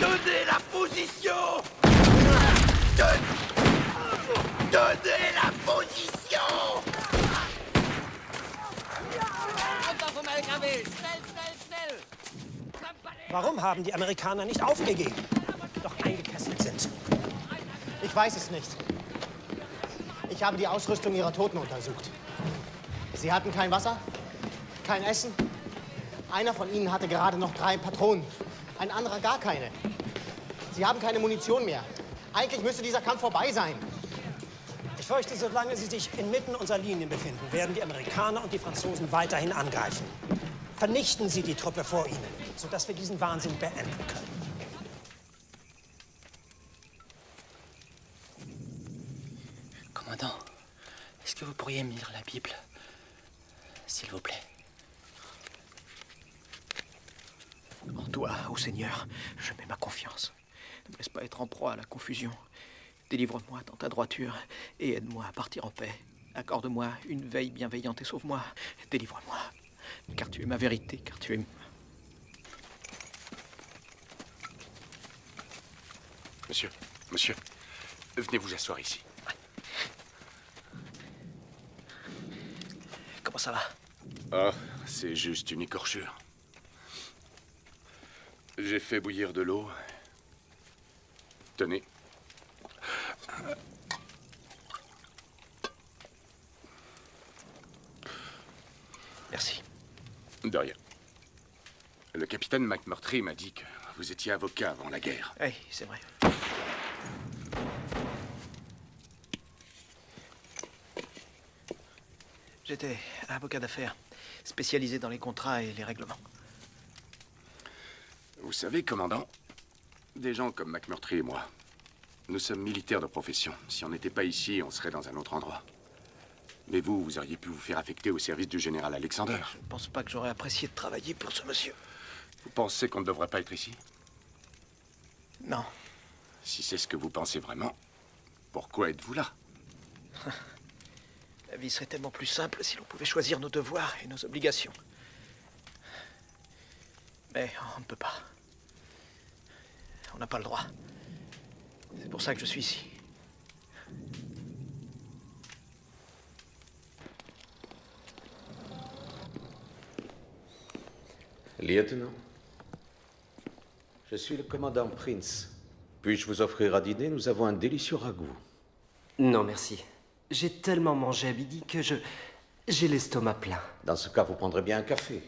Donnez la position! Donnez la position! Warum haben die Amerikaner nicht aufgegeben, doch eingekesselt sind? Ich weiß es nicht. Ich habe die Ausrüstung ihrer Toten untersucht. Sie hatten kein Wasser, kein Essen. Einer von ihnen hatte gerade noch 3 Patronen, ein anderer gar keine. Sie haben keine Munition mehr. Eigentlich müsste dieser Kampf vorbei sein. Ich fürchte, solange sie sich inmitten unserer Linien befinden, werden die Amerikaner und die Franzosen weiterhin angreifen. Vernichten Sie die Truppe vor ihnen, sodass wir diesen Wahnsinn beenden können. Commandant, est-ce que vous pourriez me lire la Bible, s'il vous plaît? En toi, ô Seigneur, je mets ma confiance. Ne me laisse pas être en proie à la confusion. Délivre-moi dans ta droiture et aide-moi à partir en paix. Accorde-moi une veille bienveillante et sauve-moi. Délivre-moi, car tu es ma vérité, car tu es... Monsieur, venez vous asseoir ici. Comment ça va? Ah, c'est juste une écorchure. J'ai fait bouillir de l'eau. Tenez. Merci. De rien. Le capitaine McMurtry m'a dit que vous étiez avocat avant la guerre. Oui, c'est vrai. J'étais avocat d'affaires, spécialisé dans les contrats et les règlements. Vous savez, commandant, des gens comme McMurtry et moi, nous sommes militaires de profession. Si on n'était pas ici, on serait dans un autre endroit. Mais vous auriez pu vous faire affecter au service du général Alexander. Je ne pense pas que j'aurais apprécié de travailler pour ce monsieur. Vous pensez qu'on ne devrait pas être ici? Non. Si c'est ce que vous pensez vraiment, pourquoi êtes-vous là? La vie serait tellement plus simple si l'on pouvait choisir nos devoirs et nos obligations. Mais on ne peut pas. On n'a pas le droit. C'est pour ça que je suis ici. Lieutenant, je suis le commandant Prince. Puis-je vous offrir à dîner? Nous avons un délicieux ragoût. Non, merci. J'ai tellement mangé à midi que j'ai l'estomac plein. Dans ce cas, vous prendrez bien un café.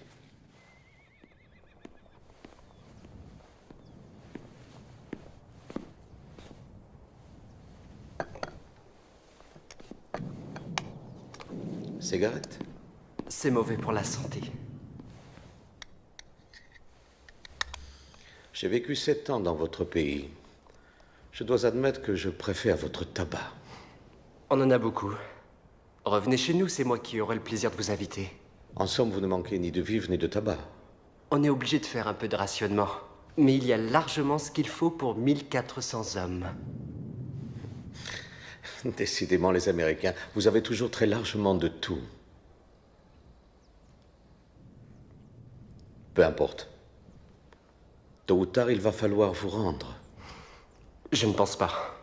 Cigarette? C'est mauvais pour la santé. J'ai vécu 7 ans dans votre pays. Je dois admettre que je préfère votre tabac. On en a beaucoup. Revenez chez nous, c'est moi qui aurai le plaisir de vous inviter. En somme, vous ne manquez ni de vivres ni de tabac. On est obligé de faire un peu de rationnement. Mais il y a largement ce qu'il faut pour 1400 hommes. Décidément, les Américains, vous avez toujours très largement de tout. Peu importe. Tôt ou tard, il va falloir vous rendre. Je ne pense pas.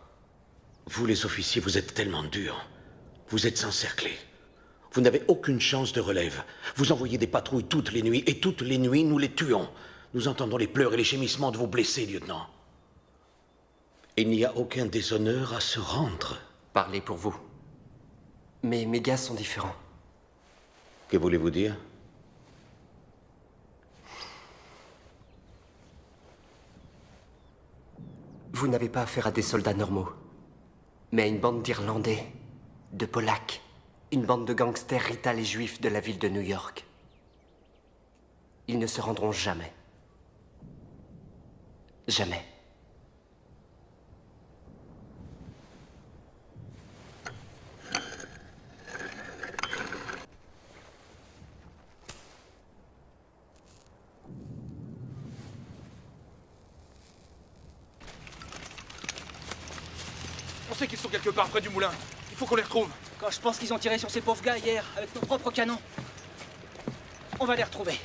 Vous, les officiers, vous êtes tellement durs. Vous êtes encerclés. Vous n'avez aucune chance de relève. Vous envoyez des patrouilles toutes les nuits, et toutes les nuits, nous les tuons. Nous entendons les pleurs et les gémissements de vos blessés, lieutenant. Il n'y a aucun déshonneur à se rendre. Parlez pour vous. Mais mes gars sont différents. Que voulez-vous dire? Vous n'avez pas affaire à des soldats normaux, mais à une bande d'Irlandais, de Polacs, une bande de gangsters Rital et juifs de la ville de New York. Ils ne se rendront jamais. Jamais. On sait qu'ils sont quelque part près du moulin. Il faut qu'on les retrouve. Quand je pense qu'ils ont tiré sur ces pauvres gars hier, avec nos propres canons. On va les retrouver.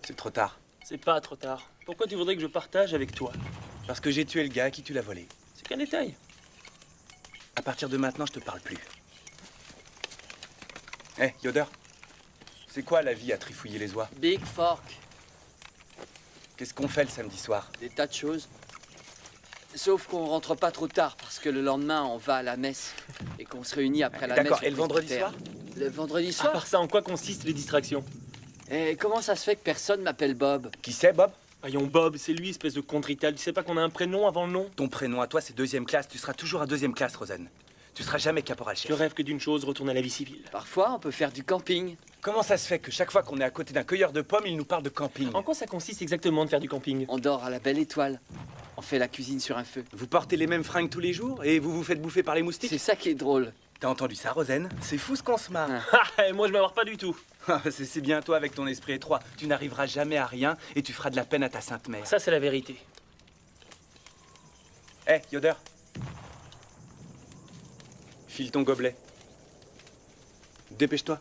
C'est trop tard. C'est pas trop tard. Pourquoi tu voudrais que je partage avec toi? Parce que j'ai tué le gars à qui tu l'as volé. C'est qu'un détail. À partir de maintenant, je te parle plus. Hé, Yoder, c'est quoi la vie à trifouiller les oies? Big Fork. Qu'est-ce qu'on fait le samedi soir? Des tas de choses. Sauf qu'on rentre pas trop tard parce que le lendemain on va à la messe et qu'on se réunit après la messe. D'accord, et le vendredi soir? Le vendredi À soir? part ça, en quoi consistent les distractions? Et comment ça se fait que personne m'appelle Bob? Qui c'est, Bob? Voyons, Bob, c'est lui, espèce de contrital. Tu sais pas qu'on a un prénom avant le nom? Ton prénom à toi, c'est deuxième classe. Tu seras toujours à deuxième classe, Rosen. Tu seras jamais caporal chef. Je rêve que d'une chose, retourner à la vie civile. Parfois, on peut faire du camping. Comment ça se fait que chaque fois qu'on est à côté d'un cueilleur de pommes, il nous parle de camping? En quoi ça consiste exactement de faire du camping? On dort à la belle étoile. On fait la cuisine sur un feu. Vous portez les mêmes fringues tous les jours et vous vous faites bouffer par les moustiques? C'est ça qui est drôle. T'as entendu ça, Rosen? C'est fou ce qu'on se marre. Ah, moi je m'en marre pas du tout. C'est bien toi avec ton esprit étroit. Tu n'arriveras jamais à rien et tu feras de la peine à ta sainte mère. Ça, c'est la vérité. Hé, Yoder. File ton gobelet. Dépêche-toi.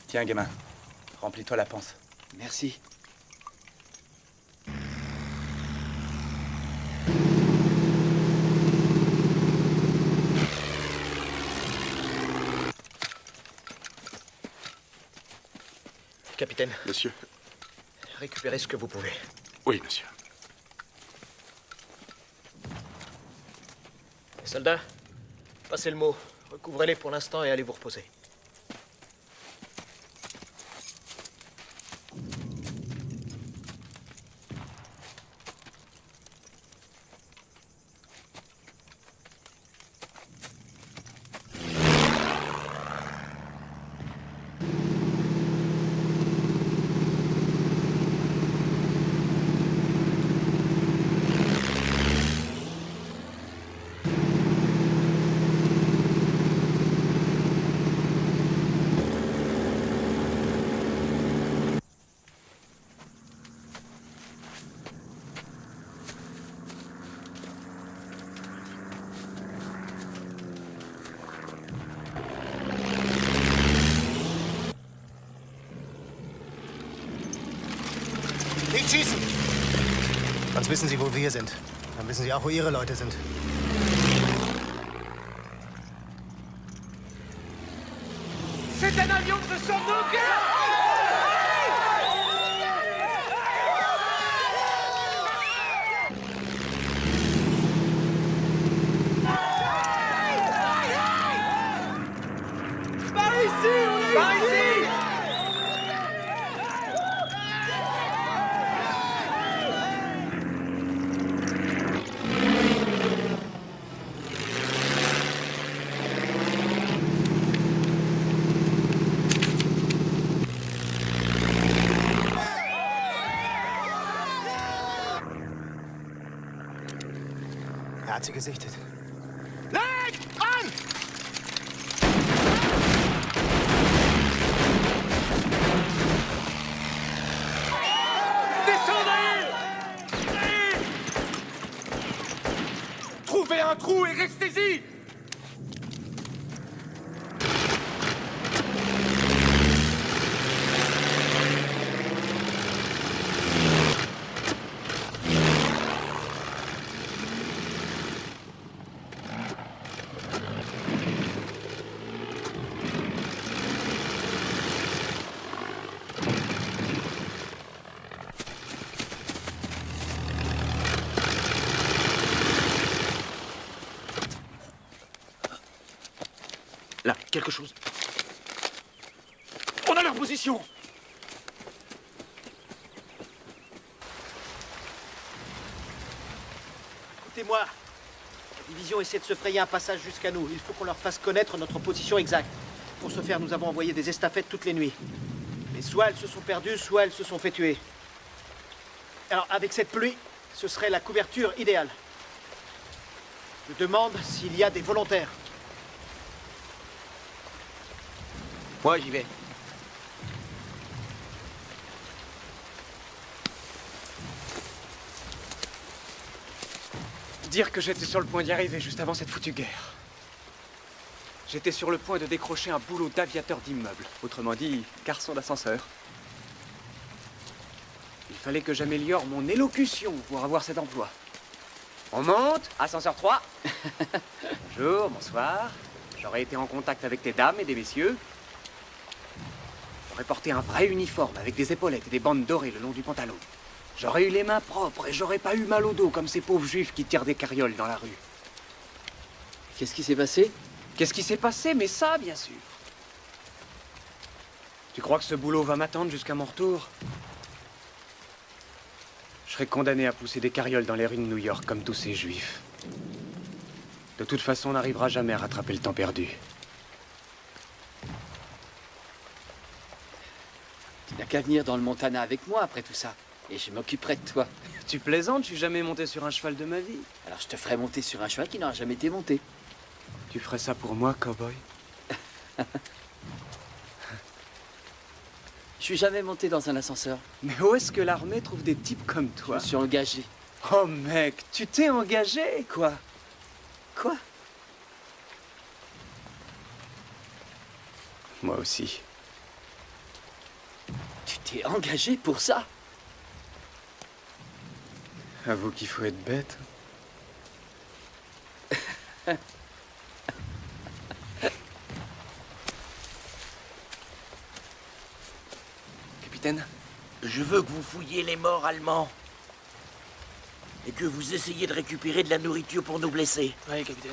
Tiens, gamin. Remplis-toi la panse. Merci. Capitaine. Monsieur. Récupérez ce que vous pouvez. Oui, monsieur. Les soldats, passez le mot. Recouvrez-les pour l'instant et allez vous reposer. Nicht schießen! Sonst wissen Sie, wo wir sind. Dann wissen Sie auch, wo Ihre Leute sind. C'est un avion de Sornoque! Par ici, on est par ici! Er hat sie gesichtet. Legt an! Descendez! Trouvez un trou et restez-y! Là, quelque chose. On a leur position! Écoutez-moi. La division essaie de se frayer un passage jusqu'à nous. Il faut qu'on leur fasse connaître notre position exacte. Pour ce faire, nous avons envoyé des estafettes toutes les nuits. Mais soit elles se sont perdues, soit elles se sont fait tuer. Alors, avec cette pluie, ce serait la couverture idéale. Je demande s'il y a des volontaires. Moi, j'y vais. Dire que j'étais sur le point d'y arriver juste avant cette foutue guerre. J'étais sur le point de décrocher un boulot d'aviateur d'immeuble. Autrement dit, garçon d'ascenseur. Il fallait que j'améliore mon élocution pour avoir cet emploi. On monte, ascenseur 3. Bonjour, bonsoir. J'aurais été en contact avec des dames et des messieurs. J'aurais porté un vrai uniforme avec des épaulettes et des bandes dorées le long du pantalon. J'aurais eu les mains propres et j'aurais pas eu mal au dos comme ces pauvres juifs qui tirent des carrioles dans la rue. Qu'est-ce qui s'est passé? Qu'est-ce qui s'est passé? Mais ça, bien sûr. Tu crois que ce boulot va m'attendre jusqu'à mon retour? Je serai condamné à pousser des carrioles dans les rues de New York comme tous ces juifs. De toute façon, on n'arrivera jamais à rattraper le temps perdu. Tu n'as qu'à venir dans le Montana avec moi après tout ça. Et je m'occuperai de toi. Tu plaisantes? Je suis jamais monté sur un cheval de ma vie. Alors je te ferai monter sur un cheval qui n'aura jamais été monté. Tu ferais ça pour moi, cowboy? Je suis jamais monté dans un ascenseur. Mais où est-ce que l'armée trouve des types comme toi? Je me suis engagé. Oh mec, tu t'es engagé? Quoi? Quoi? Moi aussi. Tu t'es engagé pour ça? Avoue qu'il faut être bête. Capitaine, je veux que vous fouilliez les morts allemands. Et que vous essayiez de récupérer de la nourriture pour nos blessés. Oui, capitaine.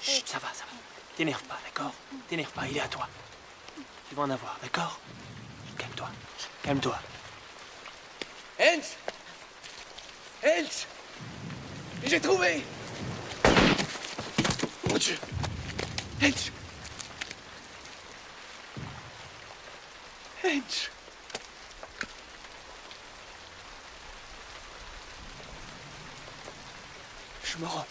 Chut, ça va, ça va. T'énerve pas, d'accord? T'énerve pas, il est à toi. Tu vas en avoir, d'accord? Calme-toi, calme-toi. Hens! Hens! J'ai trouvé! Mon Dieu! Hens! Hens! Je me rends.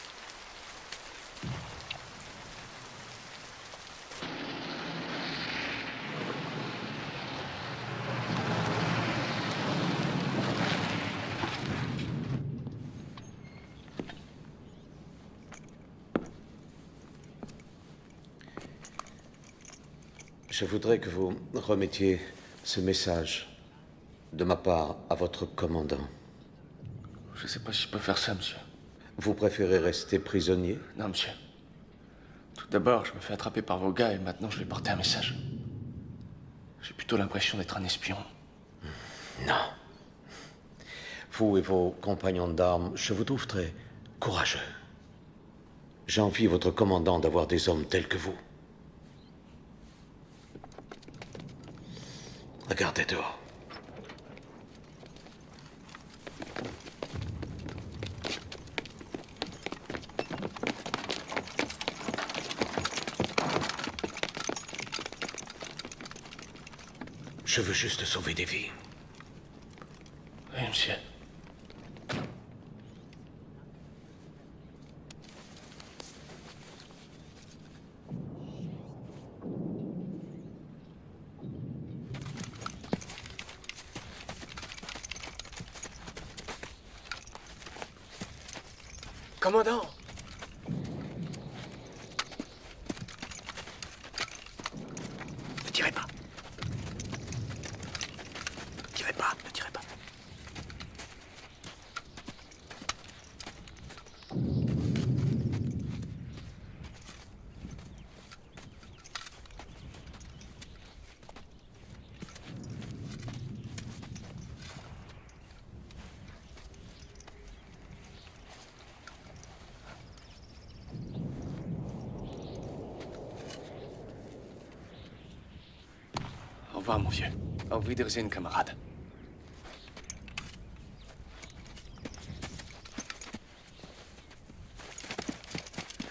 Je voudrais que vous remettiez ce message de ma part à votre commandant. Je sais pas si je peux faire ça, monsieur. Vous préférez rester prisonnier? Non, monsieur. Tout d'abord, je me fais attraper par vos gars et maintenant je vais porter un message. J'ai plutôt l'impression d'être un espion. Non. Vous et vos compagnons d'armes, je vous trouve très courageux. J'envie votre commandant d'avoir des hommes tels que vous. Regardez dehors. Je veux juste sauver des vies. Oui, monsieur. Commandant! Ne tirez pas. Ne tirez pas, ne tirez pas. Au revoir, mon vieux. Auf Wiedersehen, camarade.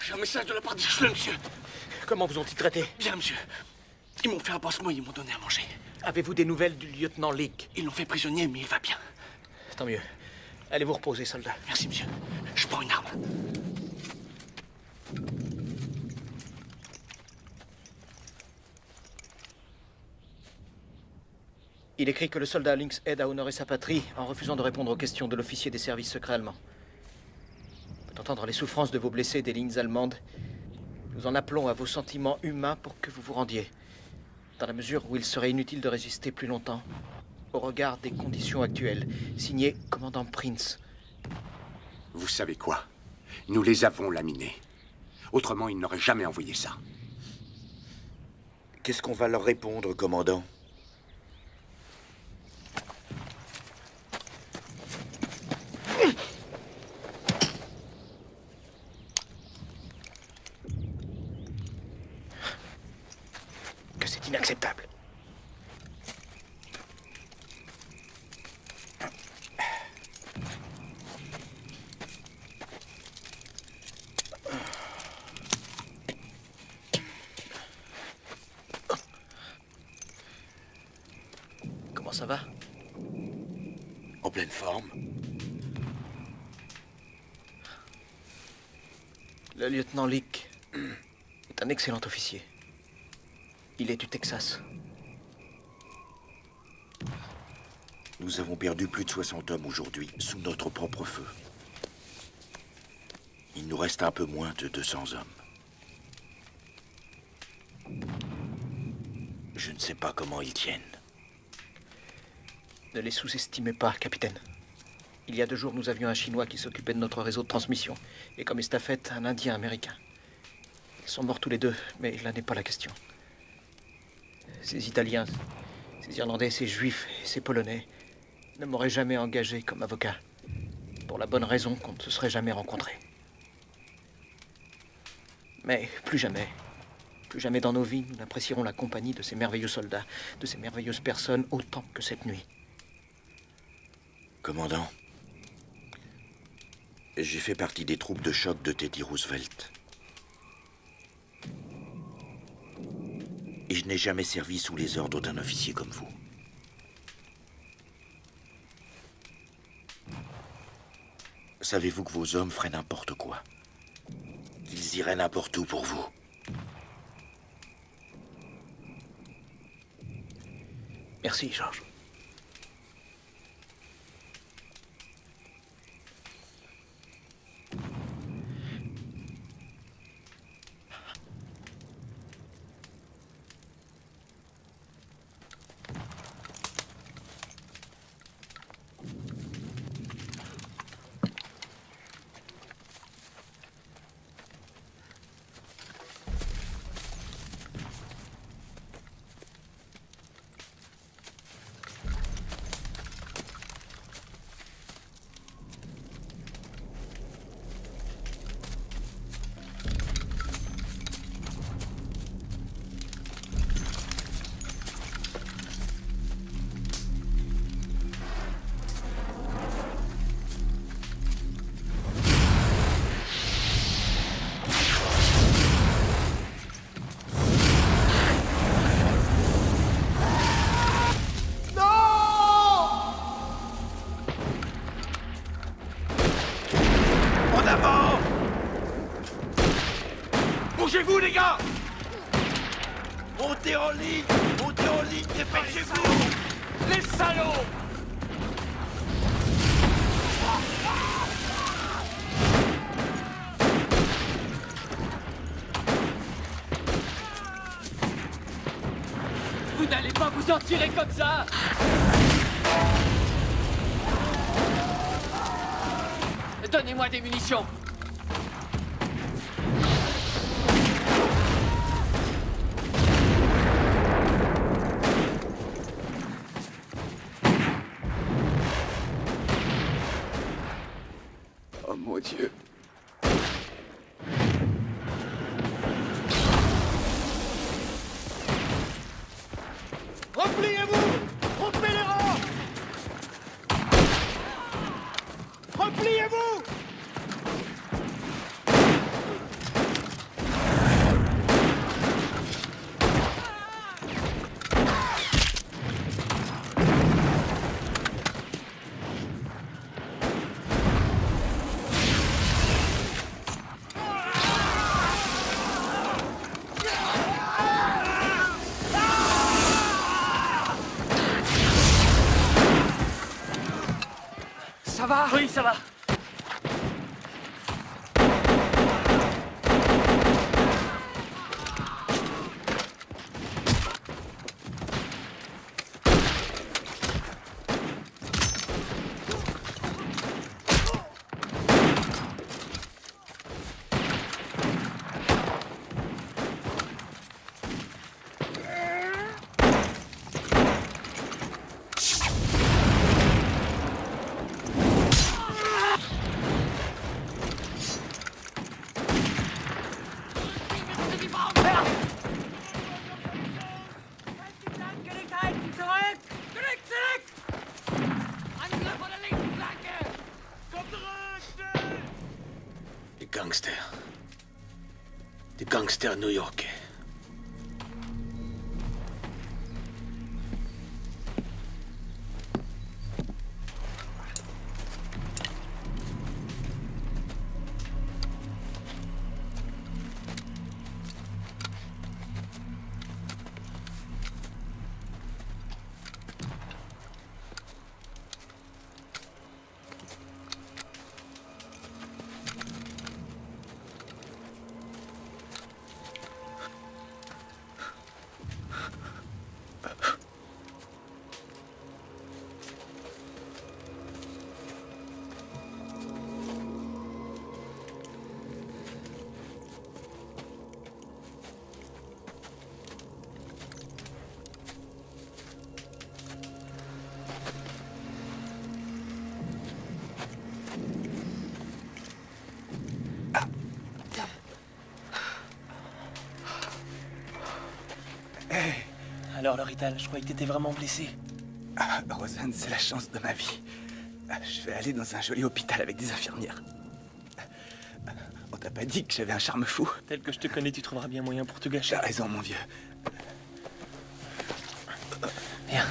J'ai un message de la part des Schleux, monsieur. Comment vous ont-ils traité? Bien, monsieur. Ils m'ont fait un pansement, ils m'ont donné à manger. Avez-vous des nouvelles du lieutenant Leake? Ils l'ont fait prisonnier, mais il va bien. Tant mieux. Allez vous reposer, soldat. Merci, monsieur. Je prends une arme. Il écrit que le soldat Lynx aide à honorer sa patrie en refusant de répondre aux questions de l'officier des services secrets allemands. Peut entendre les souffrances de vos blessés des lignes allemandes. Nous en appelons à vos sentiments humains pour que vous vous rendiez. Dans la mesure où il serait inutile de résister plus longtemps, au regard des conditions actuelles. Signé commandant Prince. Vous savez quoi? Nous les avons laminés. Autrement, ils n'auraient jamais envoyé ça. Qu'est-ce qu'on va leur répondre, commandant? Que c'est inacceptable. Comment ça va? En pleine forme. Le lieutenant Leake est un excellent officier. Il est du Texas. Nous avons perdu plus de 60 hommes aujourd'hui, sous notre propre feu. Il nous reste un peu moins de 200 hommes. Je ne sais pas comment ils tiennent. Ne les sous-estimez pas, capitaine. Il y a 2 jours, nous avions un Chinois qui s'occupait de notre réseau de transmission. Et comme estafette, un Indien américain. Ils sont morts tous les deux, mais là n'est pas la question. Ces Italiens, ces Irlandais, ces Juifs et ces Polonais ne m'auraient jamais engagé comme avocat. Pour la bonne raison qu'on ne se serait jamais rencontrés. Mais plus jamais dans nos vies, nous n'apprécierons la compagnie de ces merveilleux soldats, de ces merveilleuses personnes autant que cette nuit. Commandant, j'ai fait partie des troupes de choc de Teddy Roosevelt. Et je n'ai jamais servi sous les ordres d'un officier comme vous. Savez-vous que vos hommes feraient n'importe quoi? Qu'ils iraient n'importe où pour vous? Merci, Georges. Bougez-vous, les gars! Montez en ligne! Montez en ligne, dépêchez-vous! Les salauds! Vous n'allez pas vous en tirer comme ça! Donnez-moi des munitions! Oh mon Dieu. Repliez-vous! Rompez les rangs! Repliez-vous! ça va? Oui, ça va. Des gangsters new-yorkais. Alors, Lorital, je croyais que t'étais vraiment blessé. Ah, Rosanne, c'est la chance de ma vie. Je vais aller dans un joli hôpital avec des infirmières. On t'a pas dit que j'avais un charme fou? Tel que je te connais, tu trouveras bien moyen pour te gâcher. T'as raison, mon vieux. Viens.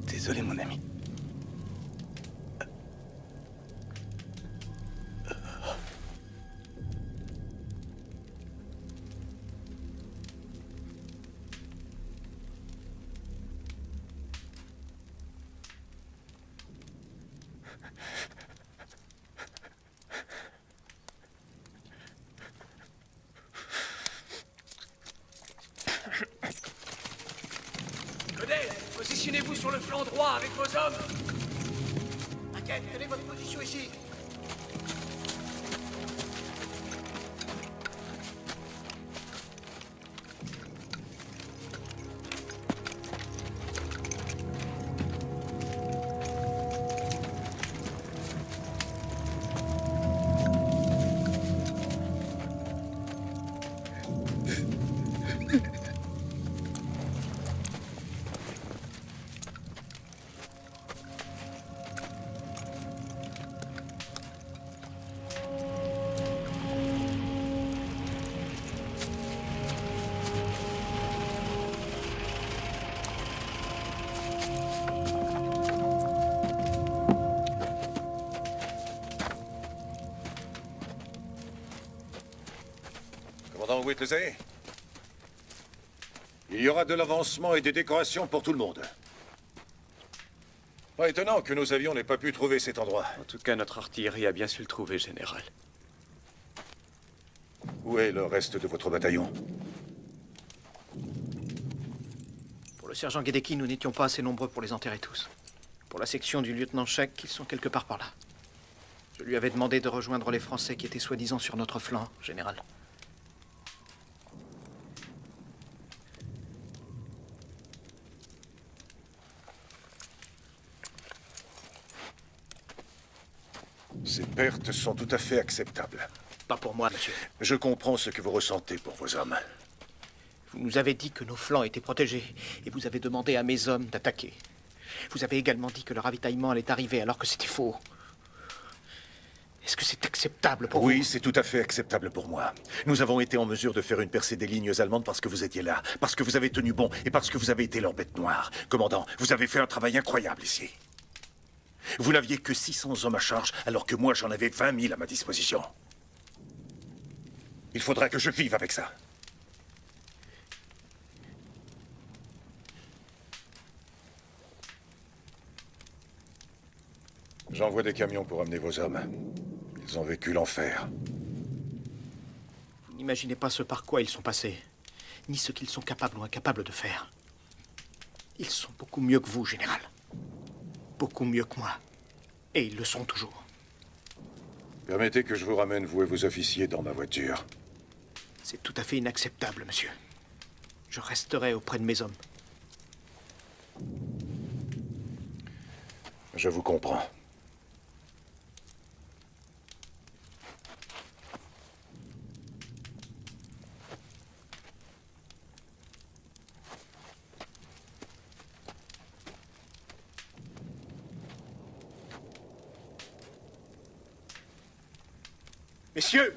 Désolé, mon ami. Positionnez-vous sur le flanc droit avec vos hommes. Inquiète, tenez votre position ici. Commandant Whitley, il y aura de l'avancement et des décorations pour tout le monde. Pas étonnant que nos avions n'aient pas pu trouver cet endroit. En tout cas, notre artillerie a bien su le trouver, général. Où est le reste de votre bataillon? Pour le sergent Gedeki, nous n'étions pas assez nombreux pour les enterrer tous. Pour la section du lieutenant Sheck, ils sont quelque part par là. Je lui avais demandé de rejoindre les Français qui étaient soi-disant sur notre flanc, général. Ces pertes sont tout à fait acceptables. Pas pour moi, monsieur. Je comprends ce que vous ressentez pour vos hommes. Vous nous avez dit que nos flancs étaient protégés, et vous avez demandé à mes hommes d'attaquer. Vous avez également dit que le ravitaillement allait arriver alors que c'était faux. Est-ce que c'est acceptable pour vous? Oui, c'est tout à fait acceptable pour moi. Nous avons été en mesure de faire une percée des lignes allemandes parce que vous étiez là, parce que vous avez tenu bon et parce que vous avez été leur bête noire. Commandant, vous avez fait un travail incroyable ici. Vous n'aviez que 600 hommes à charge, alors que moi j'en avais 20 000 à ma disposition. Il faudra que je vive avec ça. J'envoie des camions pour amener vos hommes. Ils ont vécu l'enfer. Vous n'imaginez pas ce par quoi ils sont passés, ni ce qu'ils sont capables ou incapables de faire. Ils sont beaucoup mieux que vous, général. Beaucoup mieux que moi. Et ils le sont toujours. Permettez que je vous ramène, vous et vos officiers, dans ma voiture. C'est tout à fait inacceptable, monsieur. Je resterai auprès de mes hommes. Je vous comprends. Messieurs,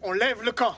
on lève le camp.